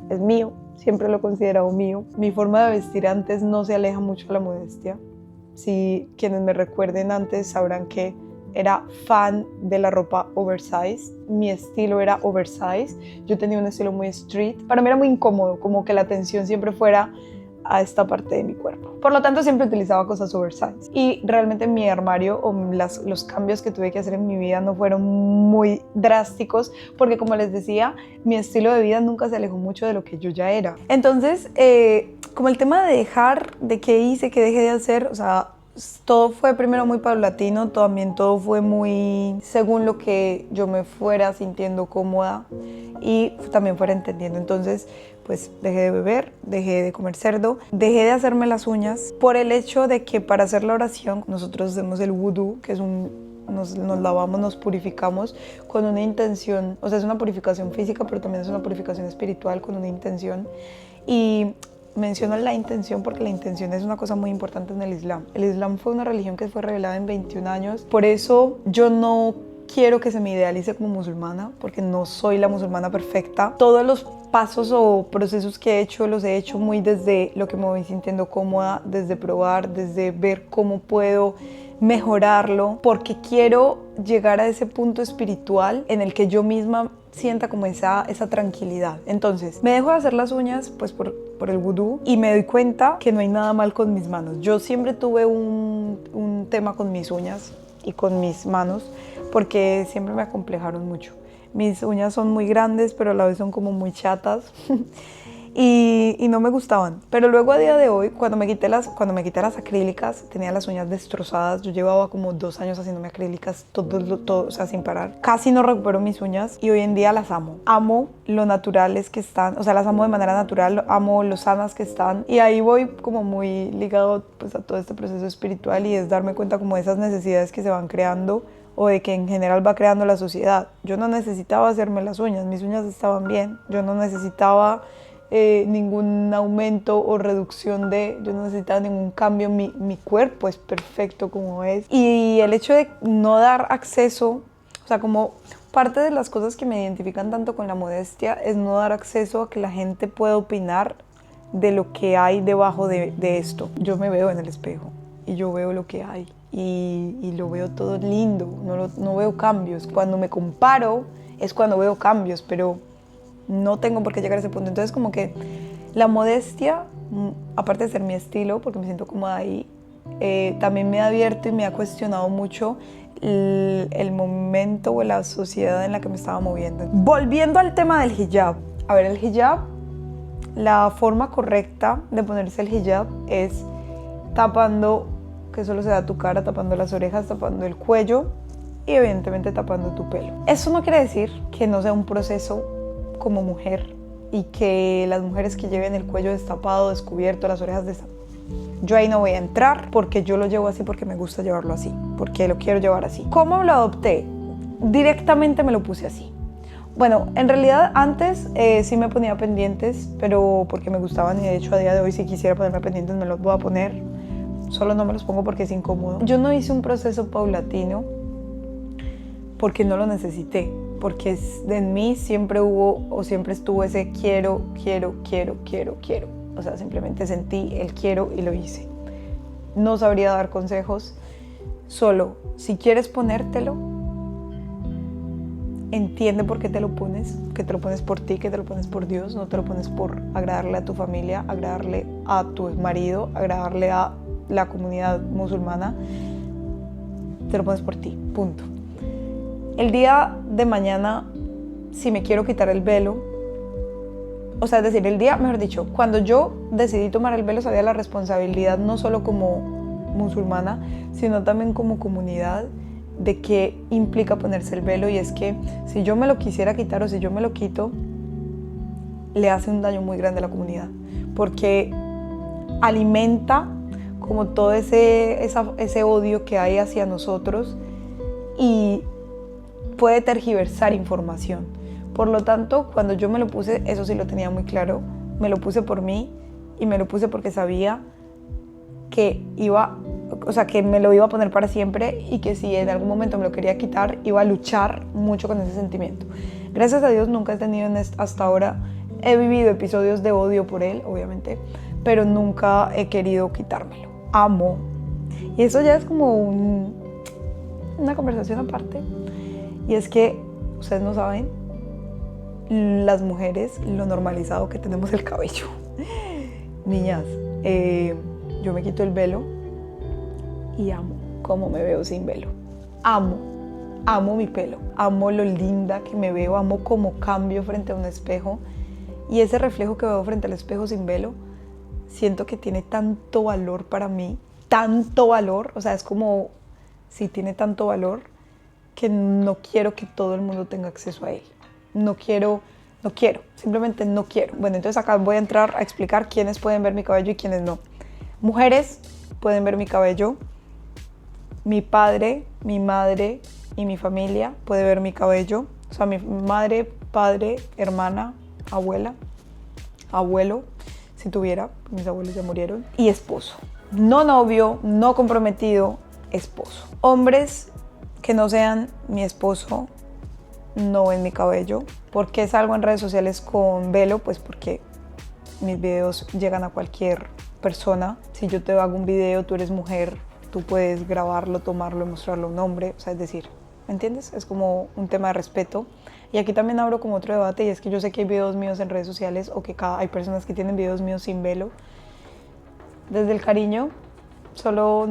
Es mío, siempre lo he considerado mío. Mi forma de vestir antes no se aleja mucho de la modestia. Si quienes me recuerden antes sabrán que era fan de la ropa oversize. Mi estilo era oversize. Yo tenía un estilo muy street. Para mí era muy incómodo, como que la atención siempre fuera a esta parte de mi cuerpo. Por lo tanto, siempre utilizaba cosas oversize. Y realmente mi armario o los cambios que tuve que hacer en mi vida no fueron muy drásticos, porque como les decía, mi estilo de vida nunca se alejó mucho de lo que yo ya era. Entonces, como el tema de qué hice, qué dejé de hacer, o sea, todo fue primero muy paulatino, también todo fue muy según lo que yo me fuera sintiendo cómoda y también fuera entendiendo. Entonces, pues dejé de beber, dejé de comer cerdo, dejé de hacerme las uñas por el hecho de que para hacer la oración nosotros hacemos el vudú, que es nos lavamos, nos purificamos con una intención, o sea, es una purificación física, pero también es una purificación espiritual con una intención. Y menciono la intención porque la intención es una cosa muy importante en el Islam. El Islam fue una religión que fue revelada en 21 años, por eso yo no quiero que se me idealice como musulmana, porque no soy la musulmana perfecta. Todos los pasos o procesos que he hecho los he hecho muy desde lo que me voy sintiendo cómoda, desde probar, desde ver cómo puedo mejorarlo, porque quiero llegar a ese punto espiritual en el que yo misma sienta como esa tranquilidad. Entonces, me dejo de hacer las uñas pues por el vudú y me doy cuenta que no hay nada mal con mis manos. Yo siempre tuve un tema con mis uñas y con mis manos porque siempre me acomplejaron mucho. Mis uñas son muy grandes, pero a la vez son como muy chatas y no me gustaban. Pero luego a día de hoy, cuando me quité las acrílicas, tenía las uñas destrozadas. Yo llevaba como 2 años haciéndome acrílicas, todo, o sea, sin parar. Casi no recupero mis uñas y hoy en día las amo. Amo lo naturales que están, o sea, las amo de manera natural, amo lo sanas que están. Y ahí voy como muy ligado pues a todo este proceso espiritual y es darme cuenta como de esas necesidades que se van creando o de que en general va creando la sociedad. Yo no necesitaba hacerme las uñas, mis uñas estaban bien. Yo no necesitaba ningún aumento o reducción yo no necesitaba ningún cambio, mi cuerpo es perfecto como es. Y el hecho de no dar acceso, o sea, como parte de las cosas que me identifican tanto con la modestia es no dar acceso a que la gente pueda opinar de lo que hay debajo de esto. Yo me veo en el espejo y yo veo lo que hay y lo veo todo lindo, no veo cambios. Cuando me comparo es cuando veo cambios, pero no tengo por qué llegar a ese punto. Entonces como que la modestia, aparte de ser mi estilo, porque me siento cómoda ahí, también me ha abierto y me ha cuestionado mucho el momento o la sociedad en la que me estaba moviendo. Volviendo al tema del hijab. A ver, el hijab, la forma correcta de ponerse el hijab es tapando, que solo se da tu cara, tapando las orejas, tapando el cuello y evidentemente tapando tu pelo. Eso no quiere decir que no sea un proceso como mujer y que las mujeres que lleven el cuello destapado, descubierto, las orejas destapadas, yo ahí no voy a entrar porque yo lo llevo así porque me gusta llevarlo así, porque lo quiero llevar así. ¿Cómo lo adopté? Directamente me lo puse así. Bueno, en realidad antes sí me ponía pendientes, pero porque me gustaban y de hecho a día de hoy si quisiera ponerme pendientes me los voy a poner. Solo no me los pongo porque es incómodo. Yo no hice un proceso paulatino porque no lo necesité, porque en mí siempre hubo o siempre estuvo ese quiero. O sea, simplemente sentí el quiero y lo hice. No sabría dar consejos, solo si quieres ponértelo, entiende por qué te lo pones, que te lo pones por ti, que te lo pones por Dios, no te lo pones por agradarle a tu familia, agradarle a tu marido, agradarle a la comunidad musulmana, te lo pones por ti, punto. El día de mañana, si me quiero quitar el velo, o sea, es decir, el día, mejor dicho, cuando yo decidí tomar el velo sabía la responsabilidad no solo como musulmana, sino también como comunidad de qué implica ponerse el velo, y es que si yo me lo quisiera quitar o si yo me lo quito, le hace un daño muy grande a la comunidad, porque alimenta como todo ese odio que hay hacia nosotros y puede tergiversar información. Por lo tanto, cuando yo me lo puse, eso sí lo tenía muy claro, me lo puse por mí y me lo puse porque sabía que que me lo iba a poner para siempre y que si en algún momento me lo quería quitar, iba a luchar mucho con ese sentimiento. Gracias a Dios nunca he tenido hasta ahora, he vivido episodios de odio por él, obviamente, pero nunca he querido quitármelo. Amo. Y eso ya es como una conversación aparte. Y es que, ustedes no saben, las mujeres, lo normalizado que tenemos el cabello. Niñas, yo me quito el velo y amo cómo me veo sin velo. Amo mi pelo, amo lo linda que me veo, amo cómo cambio frente a un espejo. Y ese reflejo que veo frente al espejo sin velo, siento que tiene tanto valor para mí, tanto valor, o sea, es como si tiene tanto valor que no quiero que todo el mundo tenga acceso a él. No quiero, simplemente no quiero. Bueno, entonces acá voy a entrar a explicar quiénes pueden ver mi cabello y quiénes no. Mujeres pueden ver mi cabello. Mi padre, mi madre y mi familia puede ver mi cabello. O sea, mi madre, padre, hermana, abuela, abuelo, si tuviera, mis abuelos ya murieron. Y esposo. No novio, no comprometido, esposo. Hombres que no sean mi esposo no ven mi cabello. ¿Por qué salgo en redes sociales con velo? Pues porque mis videos llegan a cualquier persona. Si yo te hago un video, tú eres mujer, tú puedes grabarlo, tomarlo y mostrarlo a un hombre. O sea, es decir, ¿me entiendes? Es como un tema de respeto. Y aquí también abro como otro debate, y es que yo sé que hay videos míos en redes sociales o que hay personas que tienen videos míos sin velo. Desde el cariño, solo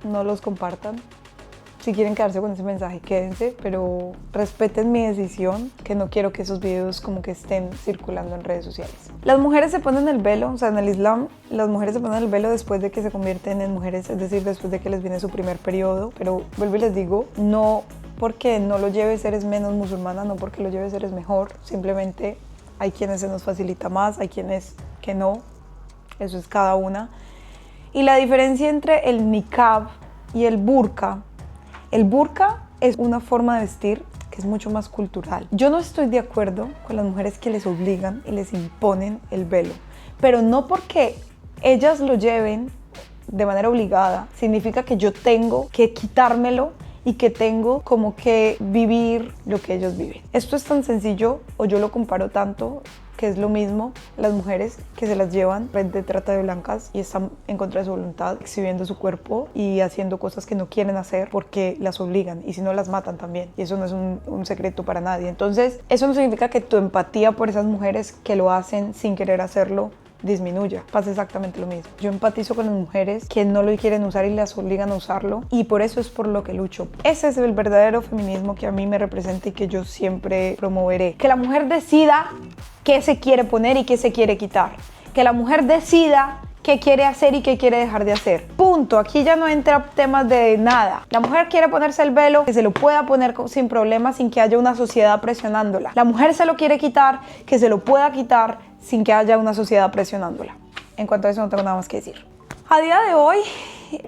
no los compartan. Si quieren quedarse con ese mensaje, quédense, pero respeten mi decisión, que no quiero que esos videos como que estén circulando en redes sociales. Las mujeres se ponen el velo, o sea, en el Islam, las mujeres se ponen el velo después de que se convierten en mujeres, es decir, después de que les viene su primer periodo, pero vuelvo y les digo, no porque no lo lleves eres menos musulmana, no porque lo lleves eres mejor, simplemente hay quienes se nos facilita más, hay quienes que no, eso es cada una. Y la diferencia entre el niqab y el burka es una forma de vestir que es mucho más cultural. Yo no estoy de acuerdo con las mujeres que les obligan y les imponen el velo, pero no porque ellas lo lleven de manera obligada significa que yo tengo que quitármelo y que tengo como que vivir lo que ellos viven. Esto es tan sencillo, o yo lo comparo tanto, que es lo mismo las mujeres que se las llevan red de trata de blancas y están en contra de su voluntad, exhibiendo su cuerpo y haciendo cosas que no quieren hacer porque las obligan, y si no las matan también, y eso no es un secreto para nadie. Entonces eso no significa que tu empatía por esas mujeres que lo hacen sin querer hacerlo disminuya. Pasa exactamente lo mismo. Yo empatizo con las mujeres que no lo quieren usar y las obligan a usarlo, y por eso es por lo que lucho. Ese es el verdadero feminismo que a mí me representa y que yo siempre promoveré. Que la mujer decida qué se quiere poner y qué se quiere quitar. Que la mujer decida qué quiere hacer y qué quiere dejar de hacer. Punto. Aquí ya no entra temas de nada. La mujer quiere ponerse el velo, que se lo pueda poner sin problemas, sin que haya una sociedad presionándola. La mujer se lo quiere quitar, que se lo pueda quitar sin que haya una sociedad presionándola. En cuanto a eso no tengo nada más que decir. A día de hoy,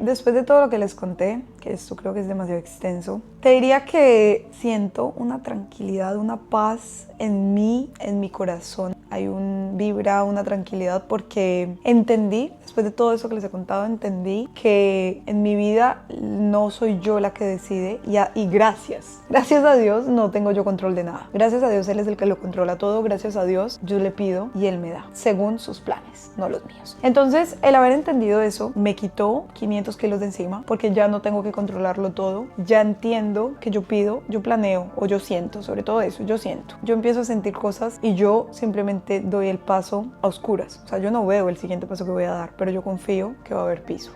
después de todo lo que les conté, que esto creo que es demasiado extenso, te diría que siento una tranquilidad, una paz en mí, en mi corazón. Hay un vibra, una tranquilidad, porque entendí, después de todo eso que les he contado, entendí que en mi vida no soy yo la que decide, y gracias a Dios no tengo yo control de nada. Gracias a Dios Él es el que lo controla todo. Gracias a Dios yo le pido y Él me da, según sus planes, no los míos. Entonces el haber entendido eso me quitó 500 kilos de encima, porque ya no tengo que controlarlo todo. Ya entiendo que yo pido, yo planeo, o yo siento, sobre todo eso, yo siento. Yo empiezo a sentir cosas y yo simplemente doy el paso a oscuras. O sea, yo no veo el siguiente paso que voy a dar, pero yo confío que va a haber piso.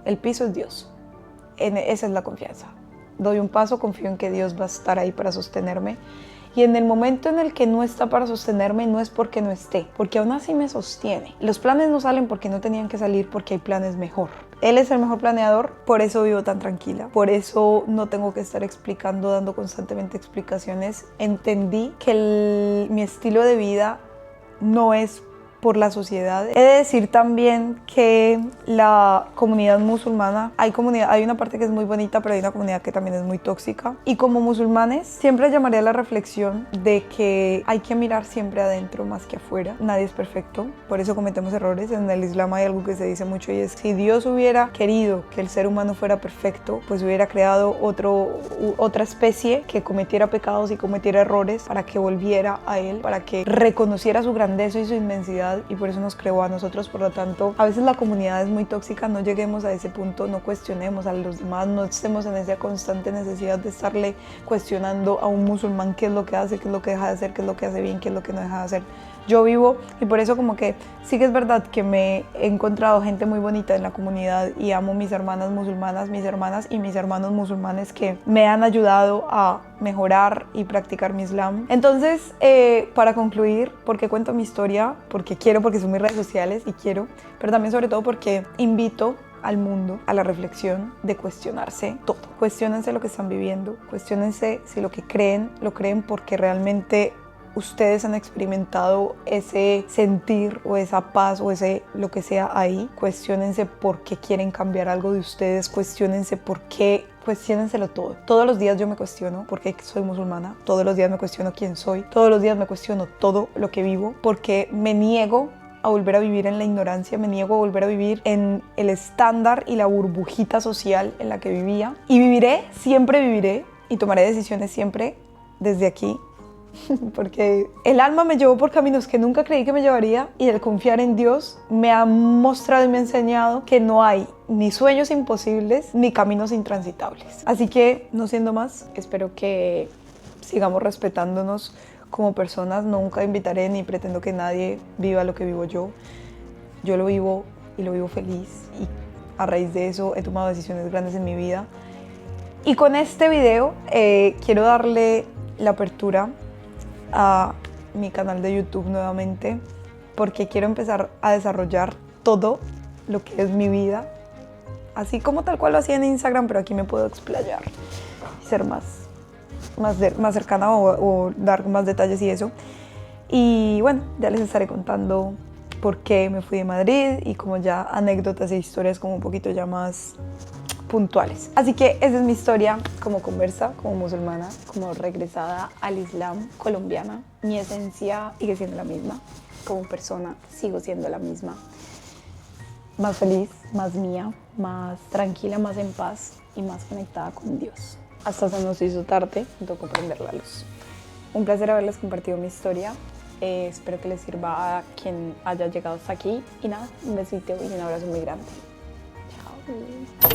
El piso es Dios. Esa es la confianza. Doy un paso, confío en que Dios va a estar ahí para sostenerme. Y en el momento en el que no está para sostenerme, no es porque no esté, porque aún así me sostiene. Los planes no salen porque no tenían que salir, porque hay planes mejor. Él es el mejor planeador, por eso vivo tan tranquila, por eso no tengo que estar explicando, dando constantemente explicaciones. Entendí que mi estilo de vida no es por la sociedad. He de decir también que la comunidad musulmana, hay una parte que es muy bonita, pero hay una comunidad que también es muy tóxica. Y como musulmanes, siempre llamaría a la reflexión de que hay que mirar siempre adentro más que afuera. Nadie es perfecto, por eso cometemos errores. En el Islam hay algo que se dice mucho, y es: si Dios hubiera querido que el ser humano fuera perfecto, pues hubiera creado otra especie que cometiera pecados y cometiera errores para que volviera a Él, para que reconociera su grandeza y su inmensidad, y por eso nos creó a nosotros. Por lo tanto, a veces la comunidad es muy tóxica, no lleguemos a ese punto, no cuestionemos a los demás, no estemos en esa constante necesidad de estarle cuestionando a un musulmán qué es lo que hace, qué es lo que deja de hacer, qué es lo que hace bien, qué es lo que no deja de hacer. Yo vivo, y por eso como que sí que es verdad que me he encontrado gente muy bonita en la comunidad, y amo mis hermanas musulmanas, mis hermanas y mis hermanos musulmanes que me han ayudado a mejorar y practicar mi Islam. Entonces, para concluir, porque cuento mi historia, porque son mis redes sociales y quiero, pero también sobre todo porque invito al mundo a la reflexión de cuestionarse todo. Cuestiónense lo que están viviendo, cuestiónense si lo que creen, lo creen porque realmente ustedes han experimentado ese sentir o esa paz o ese lo que sea ahí. Cuestiónense por qué quieren cambiar algo de ustedes, cuestiónense por qué, cuestiónenselo todo. Todos los días yo me cuestiono por qué soy musulmana, todos los días me cuestiono quién soy, todos los días me cuestiono todo lo que vivo, porque me niego a volver a vivir en la ignorancia, me niego a volver a vivir en el estándar y la burbujita social en la que vivía. Y viviré, siempre viviré, y tomaré decisiones siempre desde aquí, porque el alma me llevó por caminos que nunca creí que me llevaría, y el confiar en Dios me ha mostrado y me ha enseñado que no hay ni sueños imposibles ni caminos intransitables. Así que, no siendo más, espero que sigamos respetándonos como personas. Nunca invitaré ni pretendo que nadie viva lo que vivo yo. Yo lo vivo y lo vivo feliz, y a raíz de eso he tomado decisiones grandes en mi vida. Y con este video quiero darle la apertura a mi canal de YouTube nuevamente, porque quiero empezar a desarrollar todo lo que es mi vida, así como tal cual lo hacía en Instagram, pero aquí me puedo explayar y ser más cercana o dar más detalles y eso. Y bueno, ya les estaré contando por qué me fui de Madrid, y como ya anécdotas e historias como un poquito ya más puntuales. Así que esa es mi historia como conversa, como musulmana, como regresada al Islam, colombiana. Mi esencia sigue siendo la misma. Como persona sigo siendo la misma. Más feliz, más mía, más tranquila, más en paz y más conectada con Dios. Hasta se nos hizo tarde, me tocó prender la luz. Un placer haberles compartido mi historia. Espero que les sirva a quien haya llegado hasta aquí. Y nada, un besito y un abrazo muy grande. Chao.